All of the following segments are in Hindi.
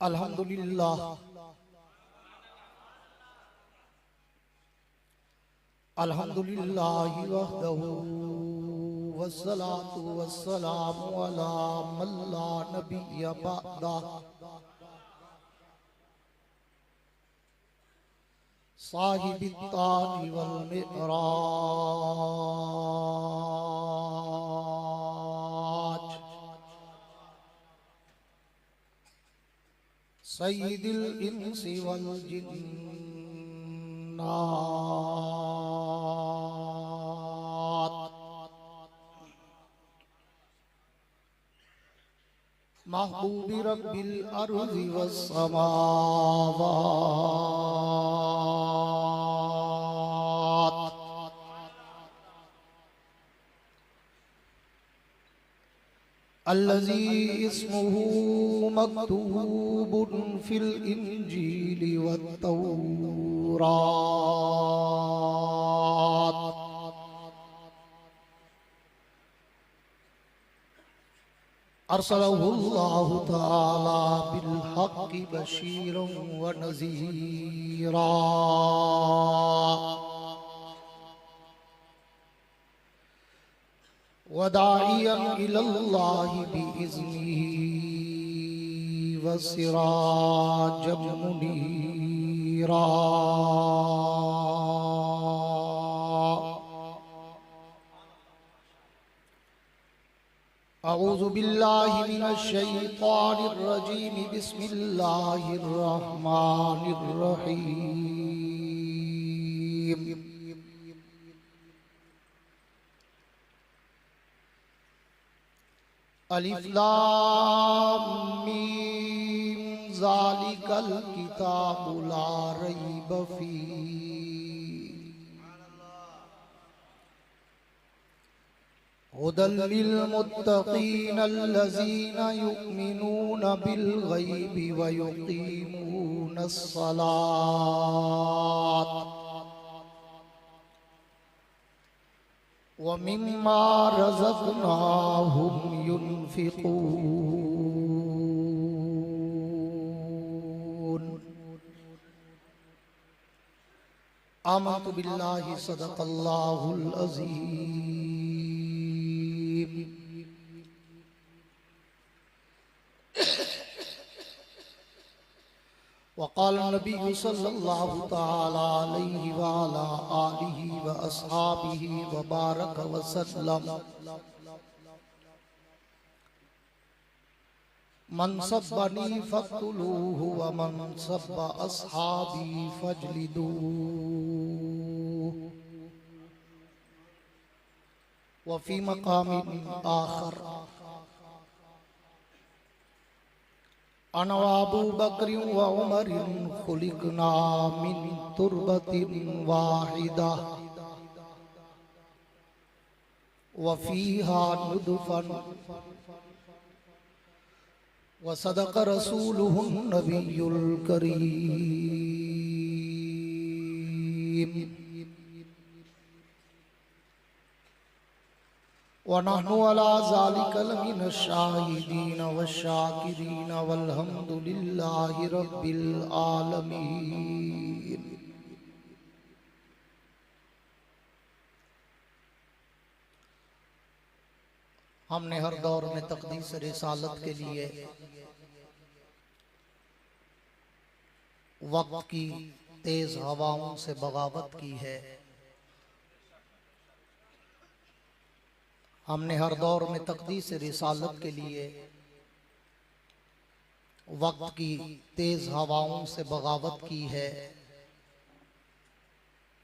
अल्हम्दुलिल्लाह अल्हम्दुलिल्लाहि वहदहु वस्सलातु वस्सलामु अला मन ला नबिय्य बअदह साहिबित ताज वल मिअराज सय्यिदिल इंसी वल जिन्नात महबूबी रब्बिल अर्ज़ि वस समावात अल्लज़ी इस्मुहु मक्तूबुन फिल इंजीलि वत तौरात अरसलहुल्लाहु तआला बिल हक़्क़ि बशीरन व नज़ीरा व दाइयन इलल्लाहि बिइज़्निही व सिराजम मुनीरा अऊज़ु बिल्लाहि मिनश शैतानिर रजीम बिस्मिल्लाहिर रहमानिर रहीम अलिफ लाम मीम ज़ालिकल किताबु ला रैब फीह हुदल लिल मुत्तक़ीन अल्लज़ीना युमिनून बिल गैबि व युक़ीमूनस सलात व मिम्मा रज़क़नाहुम युनफ़िक़ून आमन्तु बिल्लाहि सदक़ल्लाहुल अज़ीम वक़ाल नबी सल्लल्लाहु तआला अलैहि व अला आलिहि व अस्हाबिहि व बारक व सल्लम मन सब्बनी फ़क़्तुलूहु व मन सब्ब अस्हाबी फ़ज्लिदूहु व फ़ी मक़ामिन आख़र अना अबू बकरिन व उमरिन खुलिकना मिन तुरबतिन वाहिदा व फ़ीहा नुदफ़न व सदक़ रसूलुहुन नबियुल करीम व नहनु अला ज़ालिका लमिनश शाहिदीन वश्शाकिरीन वल्हम्दुलिल्लाहि रब्बिल आलमीन। हमने हर दौर में तक़दीस रिसालत के लिए वक्त की तेज हवाओं से बगावत की है। हमने हर दौर में तक़दीस रिसालत के लिए वक्त की तेज हवाओं से बगावत की है।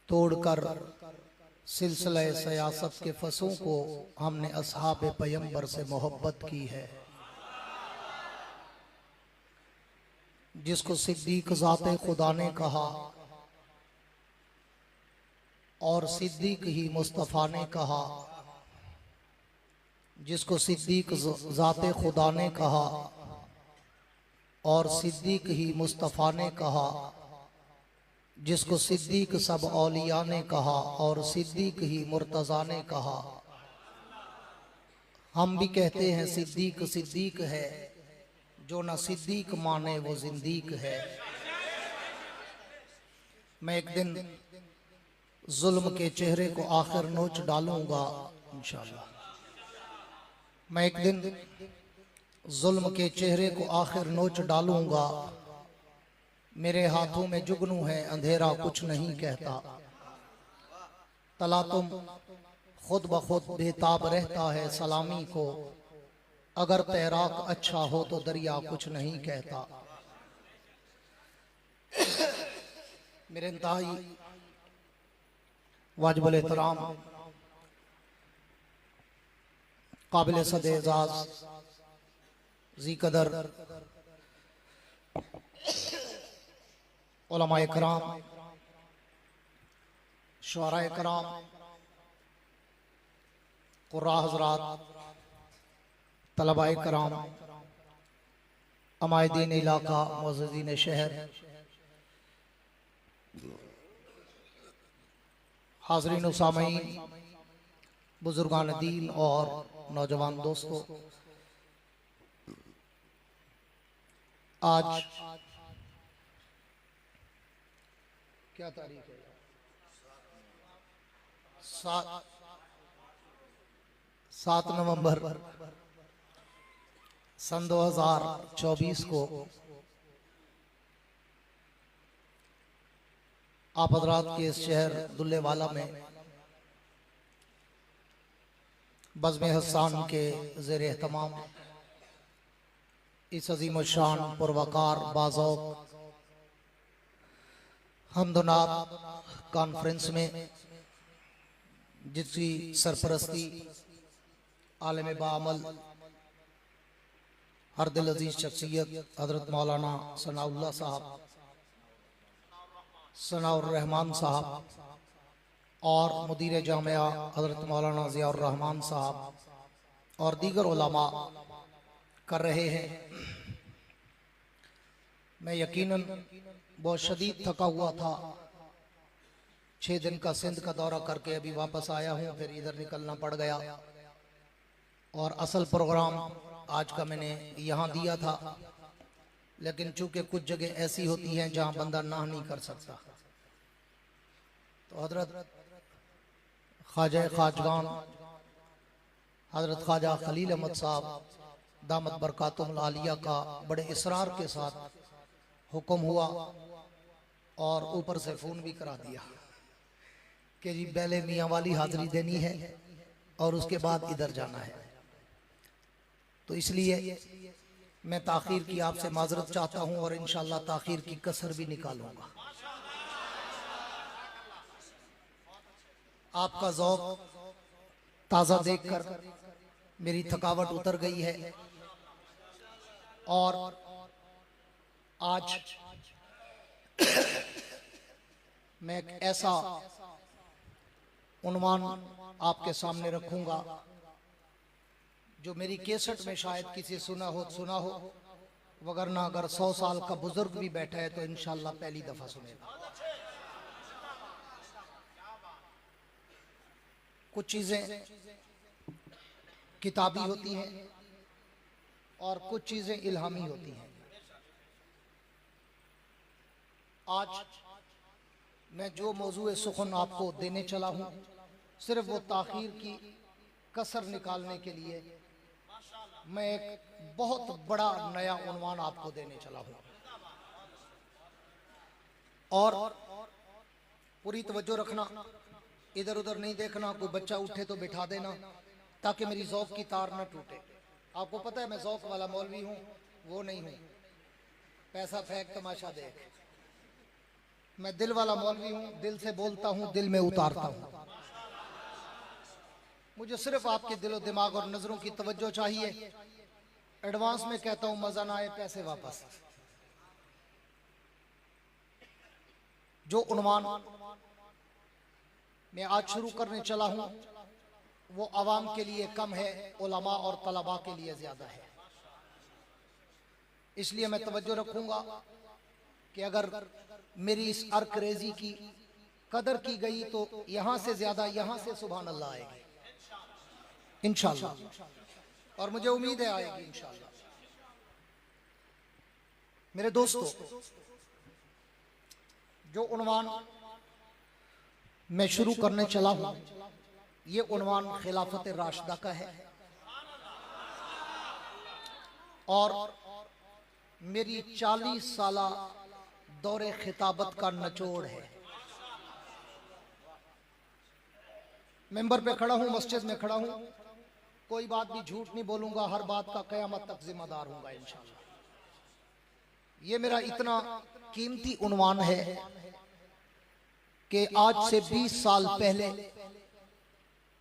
तोड़कर सिलसिला सियासत के फसों को हमने असहाब पैगंबर से मोहब्बत की है। जिसको सिद्दीक ज़ाते खुदा ने कहा और सिद्दीक ही मुस्तफ़ा ने कहा, जिसको सिद्दीक ज़ाते खुदा ने कहा और सिद्दीक ही मुस्तफ़ा ने कहा, जिसको सिद्दीक सब औलिया ने कहा और सिद्दीक ही मुर्तज़ा ने कहा। हम भी कहते हैं सिद्दीक सिद्दीक है, जो ना सिद्दीक माने वो जिंदीक है। मैं एक दिन जुल्म के चेहरे को आखिर नोच डालूंगा इंशाअल्लाह। मैं एक दिन जुल्म के चेहरे को आखिर नोच डालूंगा। मेरे हाथों में जुगनू है, अंधेरा कुछ नहीं कहता। तला तुम खुद ब खुद बेताब रहता है सलामी को। अगर तैराक अच्छा हो तो दरिया कुछ नहीं कहता। मेरे इंतहाई वाजिबुल एहतराम काबिल सद-ए-एजाज जी कदर उलमाए कराम, शुअराए कराम, कुर्रा हज़रात, तलबाए कराम, अमायदीन इलाका, मुअज़्ज़िज़ीन शहर, हाज़रीन व सामीन, बुजुर्गान दीन और नौजवान दोस्तों, आज क्या तारीख है? 7 नवंबर सन 2024 को आप हज़रात के इस शहर दुल्लेवाला में बज़्म हस्सान के ज़ेर एहतमाम इस अज़ीम शान पुरवकार बाज़ौक़ हमदनात कॉन्फ्रेंस में, जिसकी सरपरस्ती आलिम बाअमल हर दिल अजीज शख्सियत हज़रत मौलाना सनाउल्लाह साहब, सनाउर रहमान साहब और मुदीर जामिया हज़रत मौलाना ज़ियाउर रहमान साहब और दीगर उलमा कर रहे हैं। मैं यकीनन बहुत शदीद थका हुआ था। 6 दिन का सिंध का दौरा करके अभी वापस आया हूँ, फिर इधर निकलना पड़ गया और असल प्रोग्राम आज का मैंने यहाँ दिया था, लेकिन चूंकि कुछ जगह ऐसी होती हैं जहाँ बंदा ना नहीं कर सकता, तो हजरत ख्वाजा खाजगान हजरत ख्वाजा खलील अहमद साहब दामत बरकातुहुल आलिया का बड़े इसरार के साथ हुक्म हुआ और ऊपर से फ़ोन भी करा दिया कि जी पहले मियाँ वाली हाज़िरी देनी है और उसके बाद इधर जाना है। तो इसलिए मैं ताख़ीर की आपसे माज़रत चाहता हूँ और इंशाअल्लाह ताख़ीर की कसर भी निकालूंगा। आपका ज़ौक़ ताज़ा देखकर मेरी थकावट उतर गई है और आज मैं एक ऐसा उन्वान आपके सामने रखूंगा जो मेरी केसट में शायद किसी सुना हो, वगरना अगर 100 साल का बुजुर्ग भी बैठा है तो इंशाअल्लाह पहली दफा सुनेगा। कुछ चीजें किताबी होती हैं और कुछ चीजें इल्हामी होती हैं। आज मैं जो मौजूए सुखन आपको देने चला हूं, सिर्फ वो ताख़ीर की कसर निकालने के लिए मैं एक बहुत बड़ा नया उन्वान आपको देने चला हूं। और पूरी तवज्जो रखना, इधर उधर नहीं देखना, कोई बच्चा उठे तो बिठा देना ताकि मेरी ज़ौक़ की तार न टूटे। आपको पता है मैं ज़ौक़ वाला मौलवी हूँ, वो नहीं हूँ पैसा फेंक तमाशा देख। मैं दिल वाला मौलवी हूँ, दिल से बोलता हूँ, दिल में उतारता हूँ। मुझे सिर्फ आपके दिलो दिमाग और नजरों की तवज्जो चाहिए। एडवांस में कहता हूँ, मजा ना आए पैसे वापस। जो उन्वान मैं आज शुरू करने चला हूँ वो अवाम के लिए कम है, उलमा और तलबा के लिए ज्यादा है। इसलिए मैं तवज्जो रखूंगा कि अगर मेरी इस अर्करेजी की कदर की गई तो यहां से ज्यादा यहां से सुभान अल्लाह आएगी इंशाअल्लाह, और मुझे उम्मीद है आएगी इंशाअल्लाह। मेरे दोस्तों, जो उन्वान मैं शुरू करने चला हूं, ये उन्वान खिलाफत राशिदा का है और मेरी 40 साला दौरे खिताबत का निचोड़ है। मेंबर पे खड़ा हूं, मस्जिद में खड़ा हूं, कोई बात भी झूठ नहीं बोलूंगा, हर बात का क़यामत तक जिम्मेदार हूंगा इंशाअल्लाह। ये मेरा इतना कीमती उन्वान है कि आज से 20 साल पहले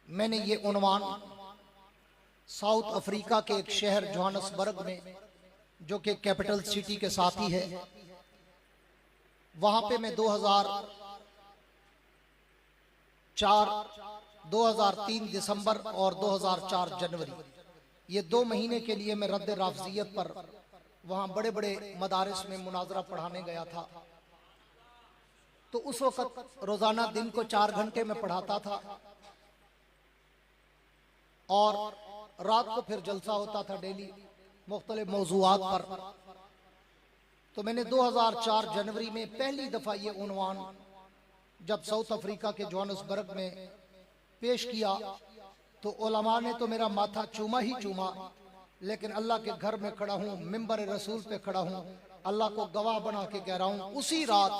मैंने ये उन्वान साउथ अफ्रीका के एक शहर जोहान्सबर्ग में, जो कि कैपिटल सिटी के साथ ही है, वहां पे मैं 2003 दिसंबर और 2004 जनवरी, ये 2 महीने के लिए मैं रद्द राफजियत पर वहां बड़े बड़े मदारिस में मुनाजरा पढ़ाने गया था। तो उस वक्त रोजाना दिन को 4 घंटे में पढ़ाता था और रात को फिर जलसा होता था डेली मुख्तलिफ मौज़ूआत पर। तो मैंने 2004 जनवरी में पहली दफा ये उन्वान जब साउथ अफ्रीका के जोहान्सबर्ग में पेश किया तो उलमा ने तो मेरा माथा चूमा ही चूमा, लेकिन अल्लाह के घर में खड़ा हूं, मिंबर रसूल पे खड़ा हूं, अल्लाह को गवाह बना के कह रहा हूं, उसी रात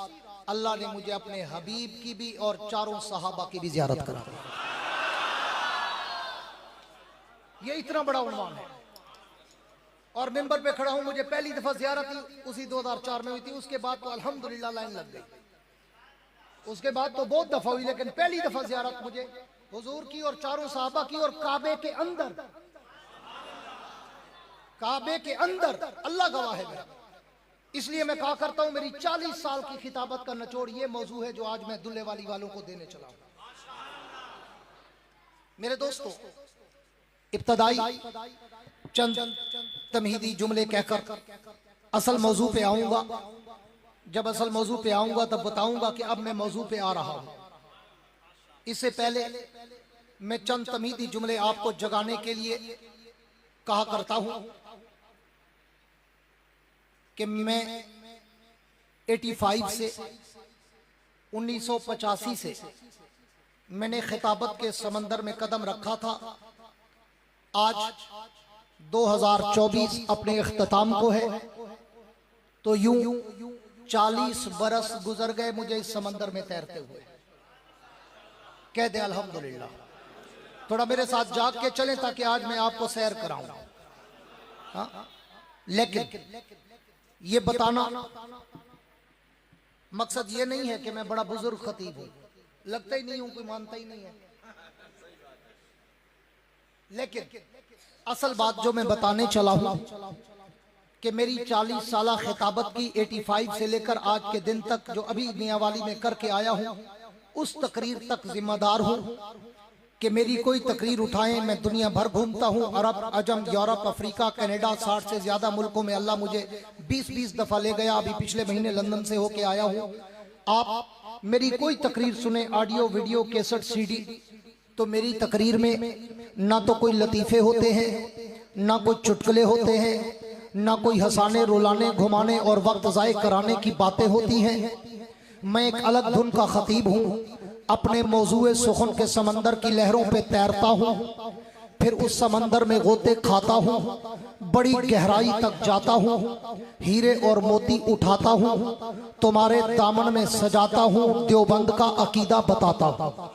अल्लाह ने मुझे अपने हबीब की भी और 4 सहाबा की भी ज़ियारत करा दी। ये इतना बड़ा उन्वान है और मिंबर पे खड़ा हूं। मुझे पहली दफा ज़ियारत उसी 2004 में हुई थी, उसके बाद तो अल्हम्दुलिल्लाह लाइन लग गई, उसके बाद तो बहुत दफा हुई, लेकिन पहली दफा ज़ियारत मुझे हुजूर की और 4 सहाबा की और काबे के अंदर, काबे के अंदर, अल्लाह गवाह है मेरा। इसलिए मैं कहा करता हूं मेरी 40 साल की खिताबत का निचोड़ ये मौजू है जो आज मैं दुल्ले वाली वालों को देने चला हूं। मेरे दोस्तों, इब्तदाई चंद तमहीदी जुमले कहकर असल मौजू पे आऊंगा। जब असल मौजू पे आऊंगा तब बताऊंगा कि अब मैं मौजू पे आ रहा हूं। इससे पहले मैं चंद तमहीदी जुमले आपको जगाने के लिए कहा करता हूं कि मैं 85 से 1985 से मैंने खिताबत के समंदर में कदम रखा था। आज 2024 अपने इख्तिताम को है, तो यूं 40 बरस गुजर गए मुझे इस समंदर में तैरते हुए। कह दे अल्हम्दुलिल्लाह। थोड़ा मेरे साथ जाग के चलें ताकि आज मैं आपको सैर कराऊं। हाँ? लेकिन ये बताना मकसद ये नहीं है कि मैं बड़ा बुजुर्ग खतीब हूं, लगता ही नहीं हूं, कोई मानता ही नहीं है। लेकिन असल बात जो मैं बताने चला हूं कि मेरी 40 साला खिताबत की 85 से लेकर आज के दिन तक जो अभी मियांवाली में करके आया हूं, उस तकरीर तक जिम्मेदार हूं कि मेरी कोई तकरीर उठाएं। मैं दुनिया भर घूमता हूं, अरब, अजम, यूरोप, अफ्रीका, कनाडा, 60 से ज्यादा मुल्कों में अल्लाह मुझे 20-20 दफा ले गया। अभी पिछले महीने लंदन से होके आया हूं। आप मेरी कोई तकरीर सुने, ऑडियो, वीडियो, कैसेट, सीडी, तो मेरी तकरीर में ना तो कोई लतीफे होते हैं, ना कोई चुटकुले होते हैं, ना कोई हंसाने, रुलाने, घुमाने और वक्त ज़ाय कराने की बातें होती हैं। मैं एक अलग धुन का खतीब हूँ, अपने मौजूए सुखन के समंदर की लहरों पे तैरता हूँ, फिर उस समंदर में गोते खाता हूँ, बड़ी गहराई तक जाता हूँ, हीरे और मोती उठाता हूँ, तुम्हारे दामन में सजाता हूँ, देवबंद का अकीदा बताता हूँ।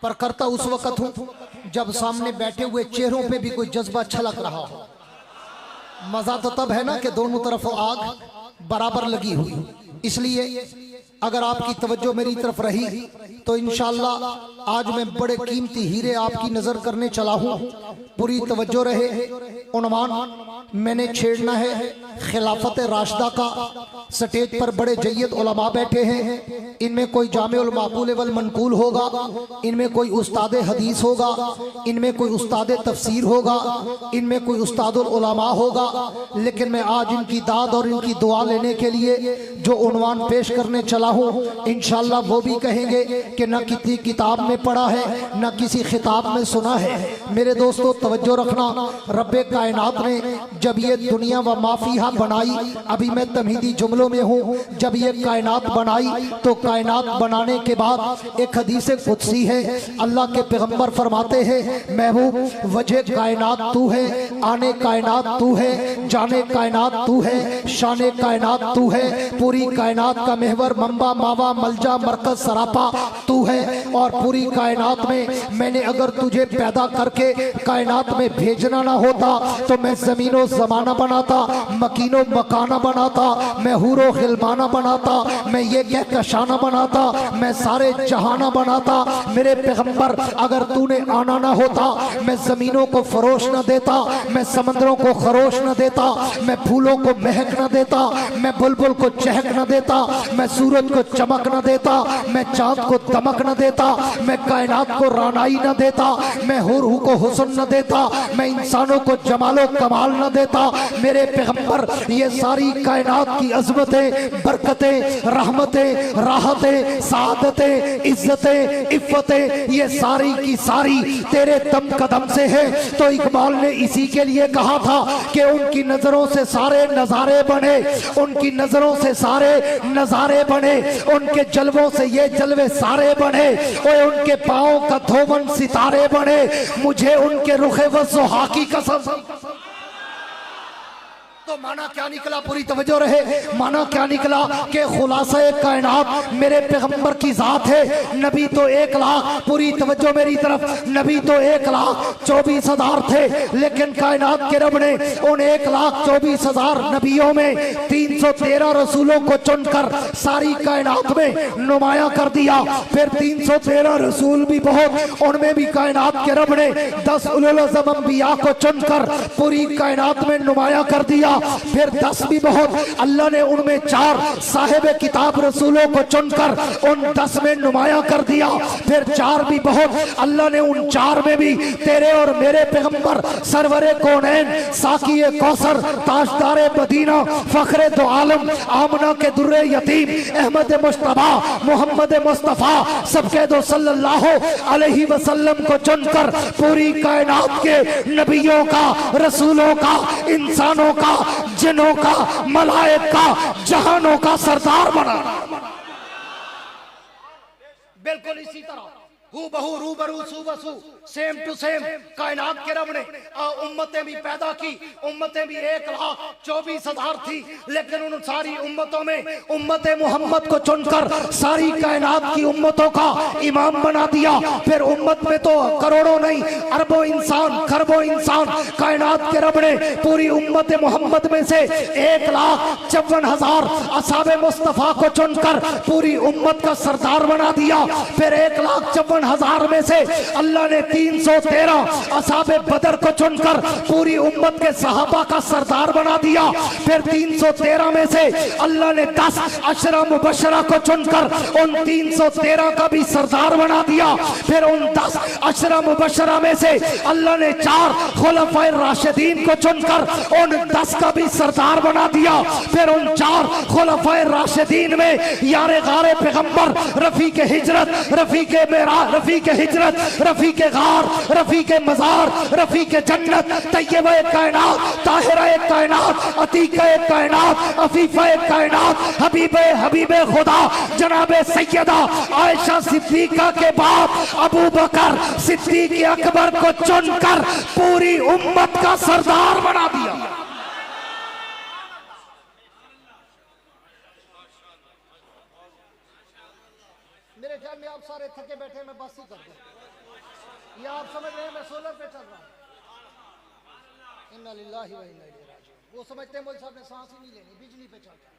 पर करता उस वक्त हूँ जब सामने बैठे हुए चेहरों पे भी कोई जज्बा छलक रहा हो। मजा तो तब है ना कि दोनों तरफ आग बराबर लगी हुई। इसलिए अगर आपकी तवज्जो मेरी तरफ रही तो इंशाअल्लाह आज मैं बड़े कीमती हीरे आपकी नजर करने चला हूँ। पूरी तवज्जो रहे। उन्वान मैंने छेड़ना है खिलाफत राशिदा का। स्टेज पर बड़े जय्यद उलमा बैठे हैं, इनमें कोई जामिउल माकूल वल मनकूल होगा, इनमें कोई उस्ताद हदीस होगा, इनमें कोई उस्ताद तफसीर होगा, इनमें कोई उस्तादुल उलमा होगा। लेकिन मैं आज इनकी दाद और इनकी दुआ लेने के लिए जो उन्वान पेश करने चला हूँ, इंशाअल्लाह वो भी कहेंगे कि न किसी किताब में पढ़ा है, न किसी खिताब में सुना है। मेरे दोस्तों तवज्जो रखना, रब्बे कायनात ने जब ये दुनिया व माफिया बनाई, अभी मैं तमहीदी जुमलों में हूँ, जब ये कायनात बनाई तो कायनात बनाने के बाद एक हदीस कुदसी है, अल्लाह के पैगंबर फरमाते हैं, महबूब वजह कायनात तू है, आने कायनात तू है, जाने कायनात तू है, शाने कायनात तू है, पूरी कायनात का महवर मंबा मावा मलजा मरकज सरापा तू है। और पूरी कायनात में मैंने अगर तुझे पैदा करके कायनात में भेजना ना होता तो मैं जमीनो जमाना बनाता, मकीनो मकाना बनाता, मैं हूरो खिलमाना बनाता, मैं ये कहकशाना बनाता, मैं सारे जहाना बनाता। मेरे पैगंबर अगर तूने आना ना होता, मैं जमीनों को फरोश न देता, मैं समंदरों को खरोश न देता, मैं फूलों को महक न देता, मैं बुलबुल को चहक न देता, मैं सूरज को चमक न देता, मैं चांद को दमक न देता, मैं कायनात को रानाई न देता, मैं हुरहू को हुस्न न देता, मैं इंसानों को जमालो कमाल न देता। मेरे पैगंबर ये सारी कायनात की अजमतें, बरकतें, रहमतें, राहतें, सादतें, इज्जतें, इफ्फतें, ये सारी की सारी तेरे दम कदम से है। तो इकबाल ने इसी के लिए कहा था कि उनकी नजरों से सारे नजारे बने, उनकी नजरों से सारे नजारे बने, उनके जलवों से ये जलवे सारे बने, और उनके पाँव का धोवन सितारे बने, मुझे उनके रुखे वज़ुहा की कसम। तो माना क्या निकला, पूरी तवज्जो रहे, माना क्या निकला कि खुलासा कायनात मेरे पैगंबर की जात है। नबी तो 1 लाख, पूरी तवज्जो मेरी तरफ, नबी तो 1,24,000 थे, लेकिन कायनात के रब ने उन 1,24,000 नबियों में 313 रसूलों को चुनकर सारी कायनात में नुमाया कर दिया। फिर 313 रसूल भी बहुत, उनमें भी कायनात के रब ने 10 उलुल अज़म अंबिया को चुनकर पूरी कायनात में नुमाया कर दिया। फिर 10 भी बहुत, अल्लाह ने उनमें 4 साहिब किताब रसूलों को चुनकर उन 10 में नुमाया कर दिया। फिर 4 भी बहुत, अल्लाह ने उन 4 में भी तेरे और मेरे पैगंबर सरवरे कौनैन, साकिए कौसर, ताजदारे मदीना, फखरे दो आलम, आमना के दुर्रे यतीम, अहमद मुस्तफा, मोहम्मद मुस्तफा सबके दो सल्लल्लाहु अलैहि वसल्लम को चुनकर पूरी कायनात के नबियों का, रसूलों का, इंसानों का, जिनों का, मलाइक का, जहानों का सरदार बना। बिल्कुल इसी तरह हू बहू रूबरू सुबसू सेम टू सेम कायनात के रब ने उम्मतें भी पैदा की। उम्मतें भी 1,24,000 थी, लेकिन उन सारी उम्मतों में उम्मत मोहम्मद को चुनकर सारी कायनात की उम्मतों का इमाम बना दिया। फिर उम्मत में तो करोड़ों नहीं, अरबों इंसान, खरबों इंसान, कायनात के रब ने पूरी उम्मत मोहम्मद में से 1,54,000 असहाबे मुस्तफा को चुनकर पूरी उम्मत का सरदार बना दिया। फिर 1,54,000 में से अल्लाह ने 313 असहाबे बदर को चुनकर पूरी उम्मत के सहाबा का सरदार बना दिया। फिर 313 में से अल्लाह ने 10 अशरा मुबशरा को चुनकर उन 313 का भी सरदार बना दिया। फिर उन 10 अशरा मुबशरा में से अल्लाह ने 4 खुलफाए राशिदीन को चुनकर उन 10 का भी सरदार बना दिया। फिर उन 4 खुलफाए राशिदीन में यारे गारे पैगंबर, रफीक हिजरत, रफीक मेराज, रफीक हिजरत, रफीक गार, रफीक मजार, रफीक जन्नत, तैयबा कायनात, ताहिरा कायनात, अतीका कायनात, अफीफा कायनात, हबीबे हबीबे खुदा जनाबे सैयदा आयशा सिद्दीका के बाद अबू बकर सिद्दीक अकबर को चुनकर पूरी उम्मत का सरदार बना दिया। मेरे ख्याल में आप सारे थके बैठे, मैं बस ही कर दूं। ये आप समझ रहे हैं मैं सोलर पे चल रहा हूं। इन्ना लिल्लाहि व इन्ना इलैहि राजिऊन। वो समझते हैं मौलवी साहब ने सांस ही नहीं लेनी, बिजली पे चल रहा है।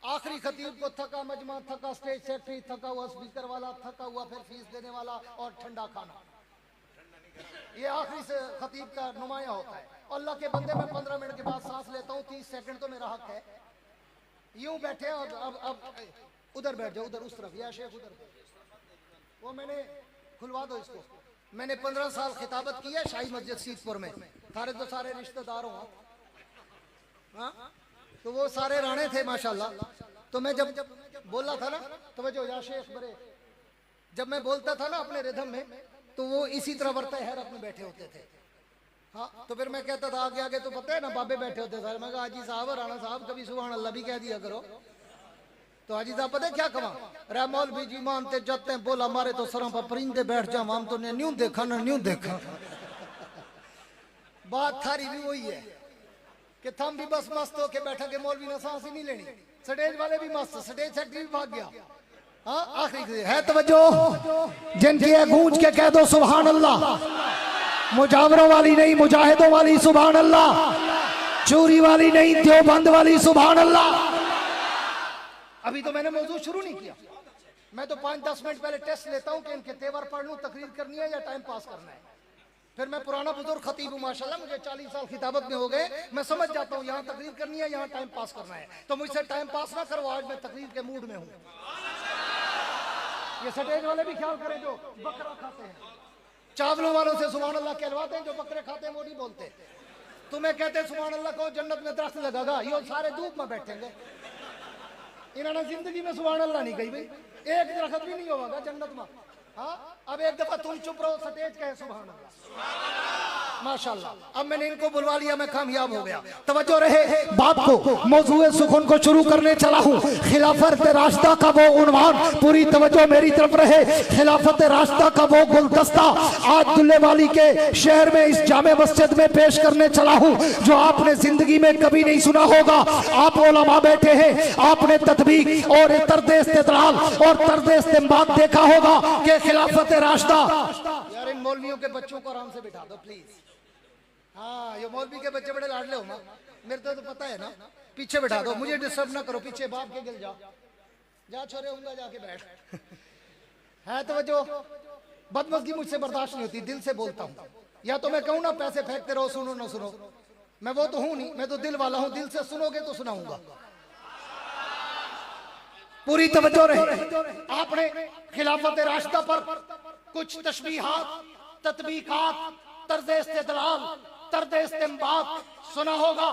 आखिरी खतीब को थका मजमा, थका स्टेज सेक्रेटरी, थका हुआ स्पीकर वाला, थका हुआ फिर फीस देने वाला और ठंडा खाना, ये आखिरी से खतीब का नुमाया होता है। अल्लाह के बंदे, मैं 15 मिनट के बाद सांस लेता हूँ, 30 सेकंड तो मेरा हक है। यूं बैठे और अब उधर बैठ जाओ, उधर उस तरफ, या शेख उधर, वो मैंने खुलवा दो इसको। मैंने 15 साल खिताबत की है शाही मस्जिद सीतपुर में, सारे तो सारे रिश्तेदार हो, हाँ, तो वो सारे राणे थे माशाल्लाह। तो मैं जब बोला था ना, तो जो या शेख बरे, जब मैं बोलता था ना अपने रिदम में, तो वो इसी तरह वर्ता हैरत में बैठे होते थे। हाँ, तो फिर मैं कहता था आगे आगे, तो पता है ना बाबे बैठे होते थे। मैं कहा हाजी साहब, राणा साहब, कभी सुभान अल्लाह भी कह दिया करो। तो हाजी साहब पता है क्या कहा, रहमौल भी जी मानते जाते हैं, बोला मारे तो सरों पर परिंदे बैठ जाओ, हम तो न्यू देखा ना न्यू देखा। बात थारी भी वही है कि थम भी बस मस्त होके बैठा के मौलवी ने सांस ही नहीं लेनी, स्टेज वाले भी मस्त, स्टेज सेक्रेटरी भी भाग गया। हाँ, आखिरी है तवज्जो, जिनकी है गूंज के कह दो सुभान अल्लाह। मुजावरों वाली नहीं, मुजाहिदों वाली सुभान अल्लाह। चोरी वाली नहीं, देवबंद वाली सुभान अल्लाह। अभी तो मैंने मौजूद शुरू नहीं किया, मैं तो 5-10 मिनट पहले टेस्ट लेता हूँ कि इनके तेवर पढ़ लूँ, तकरीर करनी है या टाइम पास करना है। फिर मैं पुराना बुजुर्ग खतीब हूँ माशाल्लाह, मुझे 40 साल खिताबत में हो गए, मैं समझ जाता हूँ यहाँ तकरीर करनी है, यहाँ टाइम पास करना है। तो मुझसे टाइम पास ना करो, आज मैं तकरीर के मूड में हूँ। ये स्टेज वाले भी ख्याल करें जो बकरा खाते हैं, चावलों वालों से सुभान अल्लाह कहलवाते हैं, जो बकरे खाते हैं वो नहीं बोलते। तुम्हें कहते हैं सुभान अल्लाह को, जन्नत में दरख्त लगागा, ये सारे धूप में बैठेंगे। इन्होंने जिंदगी में सुभान अल्लाह नहीं कही भाई, एक दरख्त भी नहीं होगा जन्नत में। हाँ, अब एक दफा तुम चुप रहो, स्टेज कहे सुभान अल्लाह, माशाल्लाह। अब मैंने इनको बुलवा लिया, मैं कामयाब हो गया। तवज्जो रहे बात को, मौजूए सुकून को शुरू करने चला हूँ। खिलाफत रास्ता का वो उन्वान, पूरी तवज्जो मेरी तरफ रहे। खिलाफत रास्ता का वो गुलदस्ता आज दुल्ले वाली के शहर में इस जामे मस्जिद में पेश करने चला हूँ, जो आपने जिंदगी में कभी नहीं सुना होगा। आप उलमा बैठे हैं, आपने तदबीक और तर्द इस्तिदलाल और तर्द इस्तिंबात देखा होगा कि खिलाफत रास्ता। यार इन मौलवियों के बच्चों को आराम से बिठा दो प्लीज। हाँ, ये मौलवी के बच्चे बड़े लाडले हो माँ, मेरे तो पता है ना, पीछे बिठा दो, मुझे डिस्टर्ब ना करो, पीछे बाप के गिल जा छोरे होऊंगा, जाके बैठ। है तो जो बदमज़गी मुझसे बर्दाश्त नहीं होती, दिल से बोलता हूँ। या तो मैं कहूँ ना पैसे फेंकते रहो, सुनो ना सुनो, मैं वो तो हूँ नहीं, मैं तो दिल वाला हूँ, दिल से सुनोगे तो सुनाऊंगा। पूरी तवज्जो रहे। आपने खिलाफत रास्ता पर कुछ तशबीहात, तत्बीकात, तर्ज़ इस्तिदलाल, तर्ज़ इस्तिंबात सुना होगा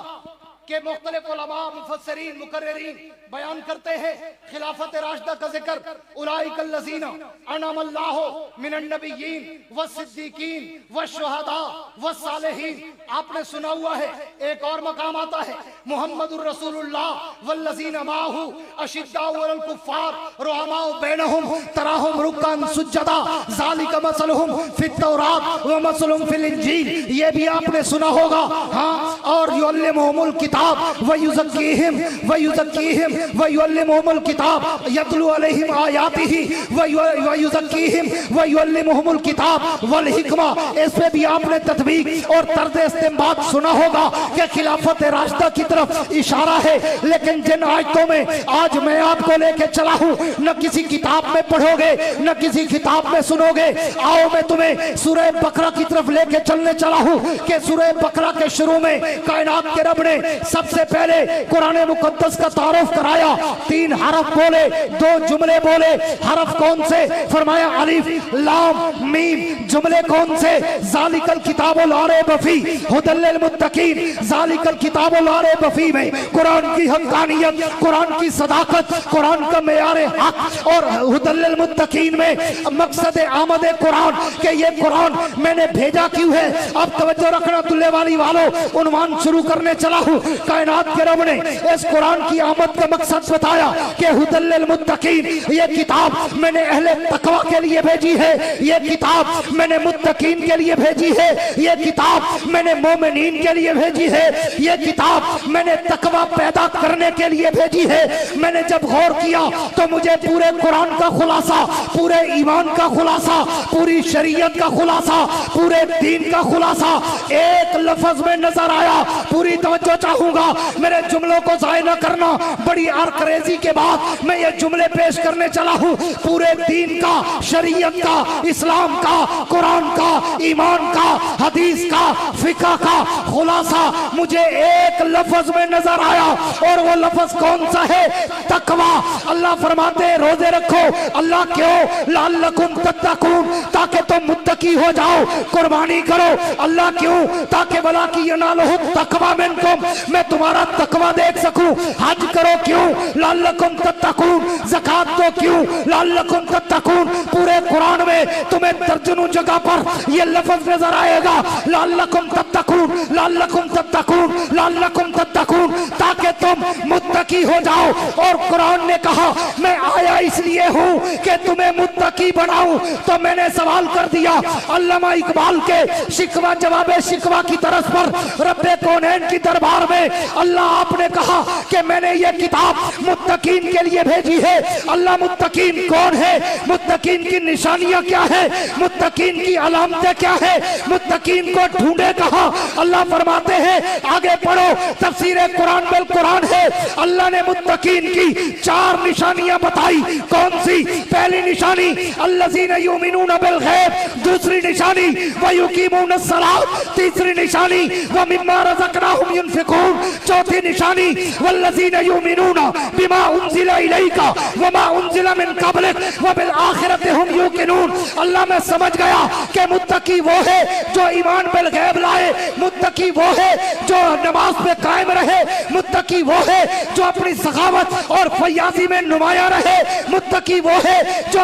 कि मुख्तलिफ उलमा, मुफस्सिरीन, मुकर्रिरीन बयान करते हैं खिलाफत राशिदा का जिक्र। उलाइकल लज़ीना अनअमल्लाहु मिनन नबिय्यीन वस्सिद्दीकीन वश्शुहदा वस्सालिहीन। आपने सुना हुआ है, एक और मकाम आता है, मुहम्मदुर रसूलुल्लाह वल्लज़ीना माहू अशिद्दाउ अलल कुफ्फार रुहमाउ बैनहुम तराहुम रुक्कान सुज्जदा ज़ालिका मसलुहुम फित तौरात व मसलुहुम फिल इंजील। ये भी आपने सुना होगा। हाँ, और युअल्लिमुहुमुल किताब व युज़क्कीहिम व युज़क्कीहिम व युअल्लिमुहुमुल किताब यतलू अलैहिम आयातिही व युज़क्कीहिम व युअल्लिमुहुमुल किताब वल हिकमा। इस पे भी आपने तत्बीक और तर्ज़ इस्तिंबात सुना होगा कि खिलाफत राशिदा की तरफ इशारा है। लेकिन जिन आयतों में आज मैं आपको लेके चला हूँ, न किसी किताब में पढ़ोगे, न किसी किताब में सुनोगे। आओ मैं तुम्हें सूरह बकरा की तरफ लेके चलने चला हूँ कि सूरह बकरा के शुरू में कायनात के रब ने सबसे पहले कुरान मुकद्दस का तारुफ कराया। 3 हरफ बोले, 2 जुमले बोले। हरफ कौन से? फरमाया अलिफ लाम मीम। जुमले कौन से? ज़ालिकल किताबुल ला रैब फीह हुदल लिल मुत्तकीन। ज़ालिकल किताबुल ला रैब फीह में कुरान की हक़ानियत, कुरान की सदाकत, कुरान का मेयार हक, और हुदल लिल मुत्तकीन में मकसद आमद कुरान के ये कुरान मैंने भेजा क्यों है। अब तवज्जो रखना दुल्ले वाली वालों, उन्वान शुरू करने चला हूँ। कायनात के रब ने इस कुरान की आमद का मकसद बताया कि हुदल लिल मुत्तकीन। ये किताब मैंने अहले तकवा के लिए भेजी है, ये किताब मैंने मुत्तकीन के लिए भेजी है, ये किताब मैंने मोमिनीन के लिए भेजी है, ये किताब मैंने तकवा पैदा करने के लिए भेजी है। मैंने जब गौर किया तो मुझे पूरे कुरान का खुलासा, पूरे ईमान का खुलासा, पूरी शरीयत का खुलासा, पूरे दीन का खुलासा एक लफ्ज में नजर आया। पूरी तवज्जो चाहूंगा। रखूंगा। मेरे जुमलों को जाय न करना। बड़ी आरकरेजी के बाद मैं ये जुमले पेश करने चला हूं। पूरे दीन का, शरीयत का, इस्लाम का, कुरान का, ईमान का, हदीस का, फिका का खुलासा मुझे एक लफ्ज में नजर आया, और वो लफ्ज कौन सा है? तकवा। अल्लाह फरमाते हैं रोजे रखो। अल्लाह क्यों? लअल्लकुम तत्तकून, ताकि तुम मुत्तकी हो जाओ। कुर्बानी करो। अल्लाह क्यों? ताकि वला की यनालहु तकवा मिनकुम, मैं तुम्हारा तकवा देख सकूं। हज करो क्यों? लअल्लकुम तत्तकून। ज़कात दो क्यों? लअल्लकुम तत्तकून। पूरे कुरान में तुम्हें दर्जनों जगह पर यह लफ्ज नजर आएगा, लअल्लकुम तत्तकून, लअल्लकुम तत्तकून, लअल्लकुम तत्तकून, ताकि तुम मुत्तकी हो जाओ। और कुरान ने कहा मैं आया इसलिए हूं कि तुम्हें मुत्तकी बनाऊं। तो मैंने सवाल कर दिया अल्लामा इकबाल के शिकवा जवाबे शिकवा की तरस पर रब्बे कौनैन की दरबार में, अल्लाह आपने कहा कि मैंने ये किताब मुत्तकीन के लिए भेजी है। अल्लाह मुत्तकीन कौन है? मुत्तकीन की निशानियां क्या है? मुत्तकीन की अलामतें क्या है? मुत्तकीन को ढूंढे कहा? अल्लाह फरमाते हैं आगे पढ़ो, तफसीरे कुरान बिल कुरान है। अल्लाह ने मुत्तकीन की 4 निशानियां बताई। कौन सी? पहली निशानी अल्लज़ीना युमिनूना बिल गैब, दूसरी निशानी व युकीमूना सलात, तीसरी निशानी व मिम्मा रज़क़नाहुम युनफ़िकून, चौथी निशानी वल्लज़ीना युमिनूना बिमा उन्ज़िला इलैका व मा उन्ज़िला मिन क़ब्लिक व बिल आखिरति हुम युक़िनून। अल्लाह मैं समझ गया कि मुत्तकी वो है जो ईमान बिल गैब लाए, मुत्तकी वो है जो नमाज पे कायम रहे, मुत्तकी वो है जो अपनी सखावत और फयाजी में नुमाया रहे, मुत्तकी वो है जो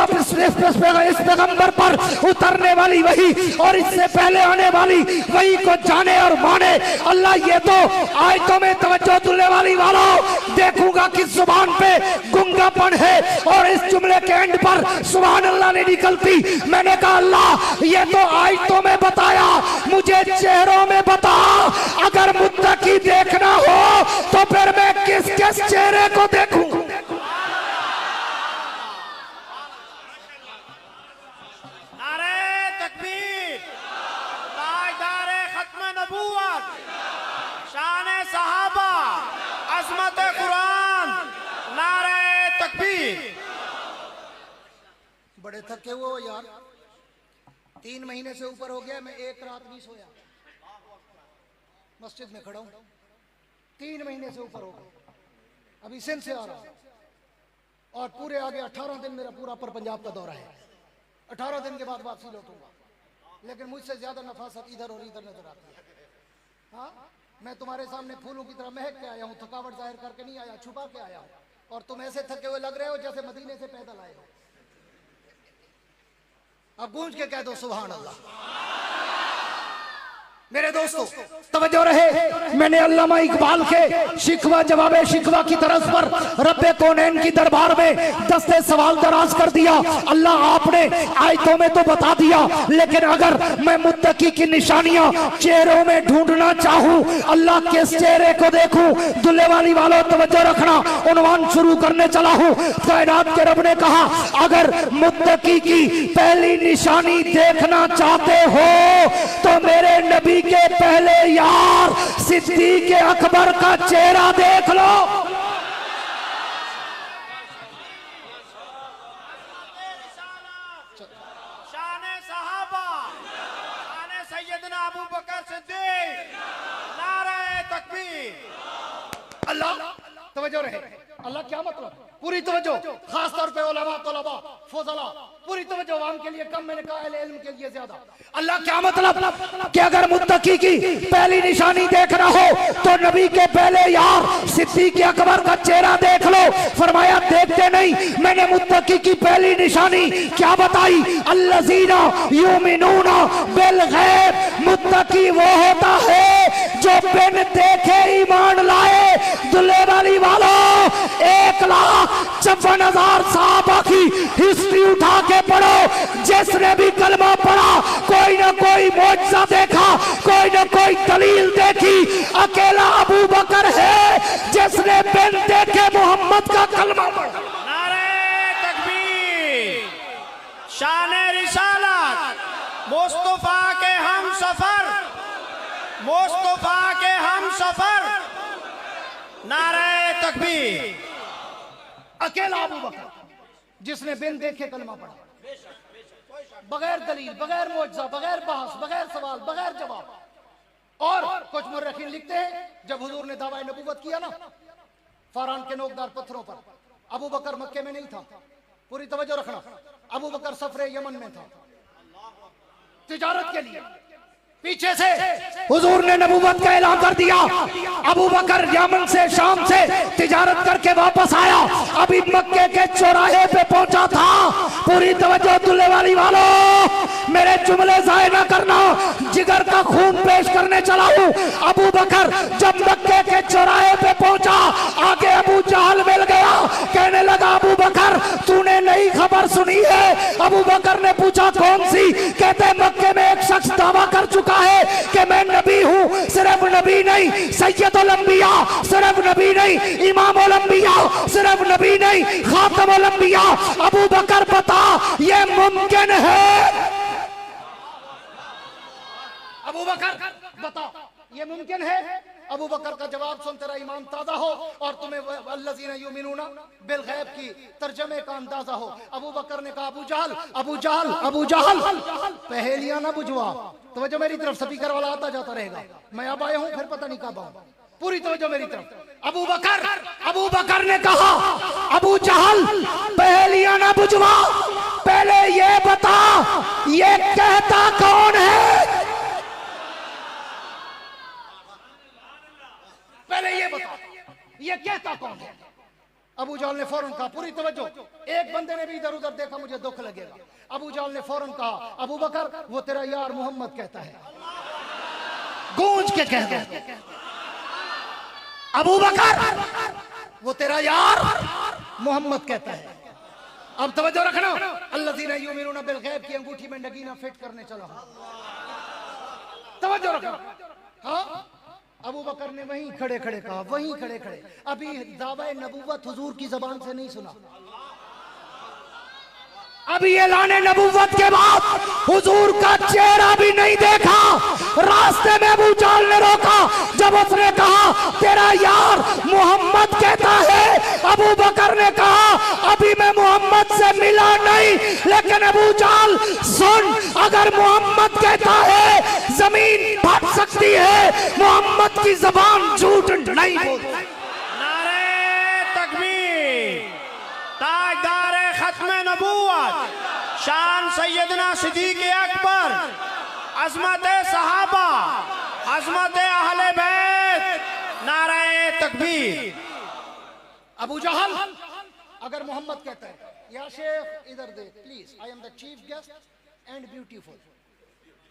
इस पैगंबर पर उतरने वाली वही और इससे पहले आने वाली वही को जाने और माने। अल्लाह ये तो आयतों में तवज्जो तुलने वाली वालों, देखूंगा किस जुबान पे गुंगापन है और इस जुमले के एंड पर सुभान अल्लाह ने निकलती। मैंने कहा अल्लाह ये तो आयतों में बताया, मुझे चेहरों में बता। अगर मुत्तकी देखना हो तो फिर मैं किस किस चेहरे को देखूं? नारे तकबीर, ताजदारे खत्म नबूवत, शान सहाबा, अज़मत कुरान, नारे तकबीर। बड़े थके हुए हो यार, 3 महीने से ऊपर हो गया, मैं एक रात नहीं सोया, मस्जिद में खड़ा हूं। 3 महीने से ऊपर हो गया, अभी सिंध से आ रहा हूं और पूरे आगे 18 दिन मेरा पूरा पर पंजाब का दौरा है। 18 दिन के बाद वापसी लौटूंगा, लेकिन मुझसे ज्यादा नफासत इधर और इधर नजर आती है। हाँ, मैं तुम्हारे सामने फूलों की तरह महक के आया हूँ, थकावट जाहिर करके नहीं आया, छुपा के आया हूँ। और तुम ऐसे थके हुए लग रहे हो जैसे मदीने से पैदल आए हो। अब गूंज के कह दो सुभान अल्लाह। मेरे दोस्तों तवज्जो रहे, मैंने अल्लामा इकबाल के शिकवा जवाबे शिकवा की तरफ पर रब्बे कौनैन की दरबार में दस्ते सवाल दराज कर दिया। अल्लाह आपने आयतों में तो बता दिया, लेकिन अगर मैं मुत्तकी की निशानियां चेहरों में ढूंढना चाहूं, अल्लाह किस चेहरे को देखूं? दुल्ले वाली वालों तवज्जो रखना, उन्वान शुरू करने चला हूं। कायनात के रब ने कहा अगर मुत्तकी की पहली निशानी देखना चाहते हो तो मेरे नबी के पहले यार सिद्दीक अकबर का चेहरा देख लो। शान सहाबा, शान सैयदना अबू बकर सिद्दीक, नारे तकबीर। अल्लाह तवज्जो रहे, अल्लाह क्या मतलब? पूरी तवज्जो, खास तौर पे उलमा तलबा फजला, पूरी तवज्जो आवाम के लिए कम, मैंने कहा अहले इल्म के लिए ज्यादा। अल्लाह क्या मतलब कि अगर मुत्तकी की पहली निशानी देखना हो तो नबी के पहले यार सिद्दीक अकबर का चेहरा देख लो। फरमाया देखते नहीं, मैंने मुत्तकी की पहली निशानी क्या बताई? अल्लज़ीना युमिनूना बिल गैब, मुत्तकी वो होता है जो बिन देखे ईमान लाए। दुल्ले वाली वालों 1,56,000 साहबा की हिस्ट्री उठा के पढ़ो, जिसने भी कलमा पढ़ा कोई ना कोई मौजज़ा देखा, कोई ना कोई दलील देखी। अकेला अबू बकर है जिसने बिन देखे मोहम्मद का कलमा पढ़ा। नारे तकबीर, शान रिसालत, मुस्तफा के हम सफर, मुस्तफा के हम सफर, नारे तकबीर। अकेला अबू बकर जिसने बिन देखे कलमा पढ़ा, बगैर दलील, बगैर मुआवजा, बगैर बहस, बगैर सवाल, बगैर जवाब। और कुछ मुर्रखीन लिखते हैं जब हुजूर ने दावा नबूवत किया ना फारान के नोकदार पत्थरों पर, अबू बकर मक्के में नहीं था। पूरी तवज्जो रखना, अबू बकर सफरे यमन में था तिजारत के लिए। पीछे से हुजूर ने नबूवत का ऐलान कर दिया। अबू बकर यमन से शाम से तिजारत करके वापस आया, अभी मक्के के चौराहे पे पहुंचा था। पूरी तवज्जो दुल्ले वाली वालों, मेरे जुमले जाये ना करना, जिगर का खून पेश करने चला हूं। अबू बकर जब मक्के के चौराहे पे पहुंचा, आगे अबू जहल मिल गया, कहने लगा अबू बकर तूने नई खबर सुनी है? अबू बकर ने पूछा कौन सी? कहते मक्के में एक शख्स दावा कर चुका है कि मैं नबी हूं। सिर्फ नबी नहीं, सैयदुल अंबिया, सिर्फ नबी नहीं, इमामुल अंबिया, सिर्फ नबी नहीं, खातमुल अंबिया। अबू बकर बता ये मुमकिन है? अबू बकर बता ये मुमकिन है? अबू बकर का जवाब सुन, तेरा ईमान ताजा हो और तुम्हें अल्लज़ीना युमिनूना बिल गैब की तर्जमे का अंदाजा हो। अबू बकर ने कहा अबू जहल, अबू जहल, अबू जहल, पहेलियां ना बुझवा। तवज्जो मेरी तरफ, स्पीकर वाला आता जाता रहेगा। मैं अब आया हूं, फिर पता नहीं कब आऊं। पूरी तवज्जो मेरी तरफ। अबू बकर ने कहा अबू जहल पहेलियां ना बुझवा, पहले ये बता ये कहता कौन है? पहले ये बता ये कहता कौन है? अबू जहल ने फौरन कहा, पूरी तवज्जो, एक बंदे ने भी इधर उधर देखा मुझे दुख लगेगा। अबू जहल ने फौरन कहा अबू बकर वो तेरा यार मोहम्मद कहता है। गूंज के कह दे अबू बकर वो तेरा यार मोहम्मद कहता है। अब तवज्जो रखना, अल्लज़ीना युमिनूना बिल गैब की अंगूठी में नगीना फिट करने चला हूं। तवज्जो रखना। हाँ, अबू बकर ने वहीं खड़े खड़े कहा, वहीं खड़े खड़े, अभी दावा नबूवत हुजूर की जबान से नहीं सुना। अभी ऐलान नबूवत के बाद हुजूर का चेहरा भी नहीं देखा। रास्ते में अबू जहल ने रोका, जब उसने कहा तेरा यार मोहम्मद कहता है, अबू बकर ने कहा अभी मैं मोहम्मद से मिला नहीं, लेकिन अबू जहल सुन, अगर मोहम्मद कहता है जमीन फट सकती है, मोहम्मद की जबान झूठ नहीं बोलती। नारे तकबीर। ताजदार खत्म नबूवत, शान सैयदना सिद्दीक अकबर, अजमत सहाबा, अजमत अहले बैत, नारे तकबीर। अबू जहल अगर मोहम्मद कहता है, या शेख इधर दे please, I am the chief guest and beautiful.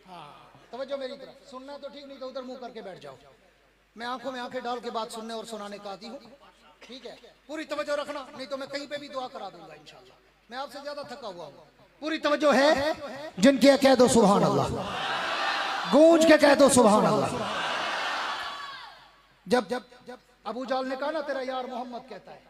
हाँ, तवज्जो मेरी तरफ, सुनना तो ठीक, नहीं तो उधर मुंह करके बैठ जाओ। मैं आंखों में आंखें डाल के बात सुनने और सुनाने का आदी हूँ, ठीक है? पूरी तवज्जो रखना, नहीं तो मैं कहीं पे भी दुआ करा दूंगा इंशाल्लाह। मैं आपसे ज्यादा थका हुआ हूँ। पूरी तवज्जो है, जिनके कह दो सुभान अल्लाह, गूंज के कह दो सुभान अल्लाह। जब अबू जहल ने कहा ना तेरा यार मोहम्मद कहता है,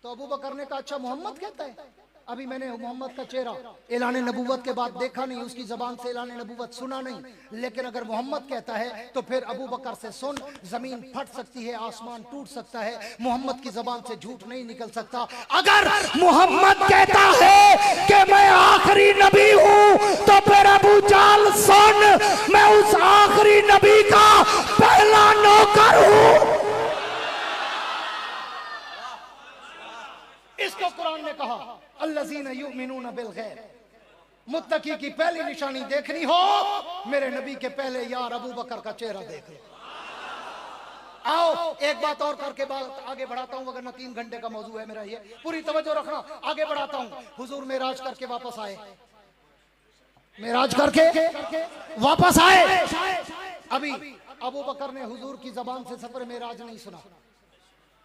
तो अबू बकर ने कहा अच्छा मोहम्मद कहता है? अभी मैंने मोहम्मद का चेहरा ऐलान नबूवत के बाद देखा नहीं, उसकी जबान से ऐलान नबूवत सुना नहीं, लेकिन अगर मोहम्मद कहता है तो फिर अबू बकर से सुन, जमीन फट सकती है, आसमान टूट सकता है, मोहम्मद की जबान से झूठ नहीं निकल सकता। अगर मोहम्मद कहता है कि मैं आखिरी नबी हूं, तो फिर अबू जहल सुन, मैं उस आखिरी नबी का पहला नौकर हूं। इसको कुरान ने कहा अल्लज़ीना युमिनूना बिल गैब। मुत्तकी की पहली निशानी देखनी हो, मेरे नबी के पहले यार अबू बकर का चेहरा देख लो। आओ एक बात और करके बात आगे बढ़ाता हूं, वरना 3 घंटे का मौजू है मेरा ये। पूरी तवज्जो रखना, आगे बढ़ाता हूं। हुजूर मेराज करके वापस आए, मेराज करके वापस आए। अभी अबू बकर ने हुजूर की जबान से सफर मेराज नहीं सुना।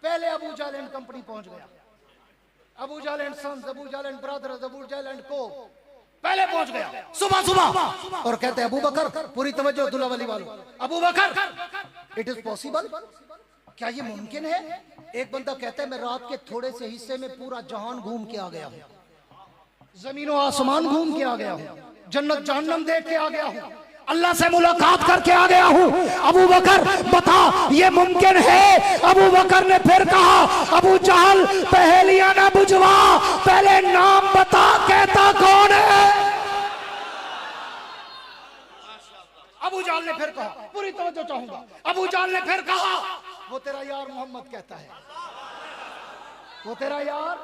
पहले अबू जहल एंड कंपनी पहुंच गया, Abu Jahl and sons, Abu Jahl and brothers, Abu Jahl and को पहले पहुंच गया सुबह सुबह, और कहते हैं अबू बकर, पूरी तवज्जो दुल्हा वाली वालों, अबू बकर इट इज पॉसिबल, क्या ये मुमकिन है? एक बंदा कहता है मैं रात के थोड़े से हिस्से में पूरा जहान घूम के आ गया हूं, जमीनों आसमान घूम के आ गया हूं, जन्नत जहन्नम देख के आ गया हूं। अल्लाह से मुलाकात करके आ गया हूं। अबू बकर बता ये मुमकिन है? अबू बकर ने फिर कहा अबू जहल पहेलियां ना बुझवा, पहले नाम बता, कहता कौन है? अबू जहल ने फिर कहा, पूरी तवज्जो चाहूंगा, अबू जहल ने फिर कहा वो तेरा यार मोहम्मद कहता है, वो तेरा यार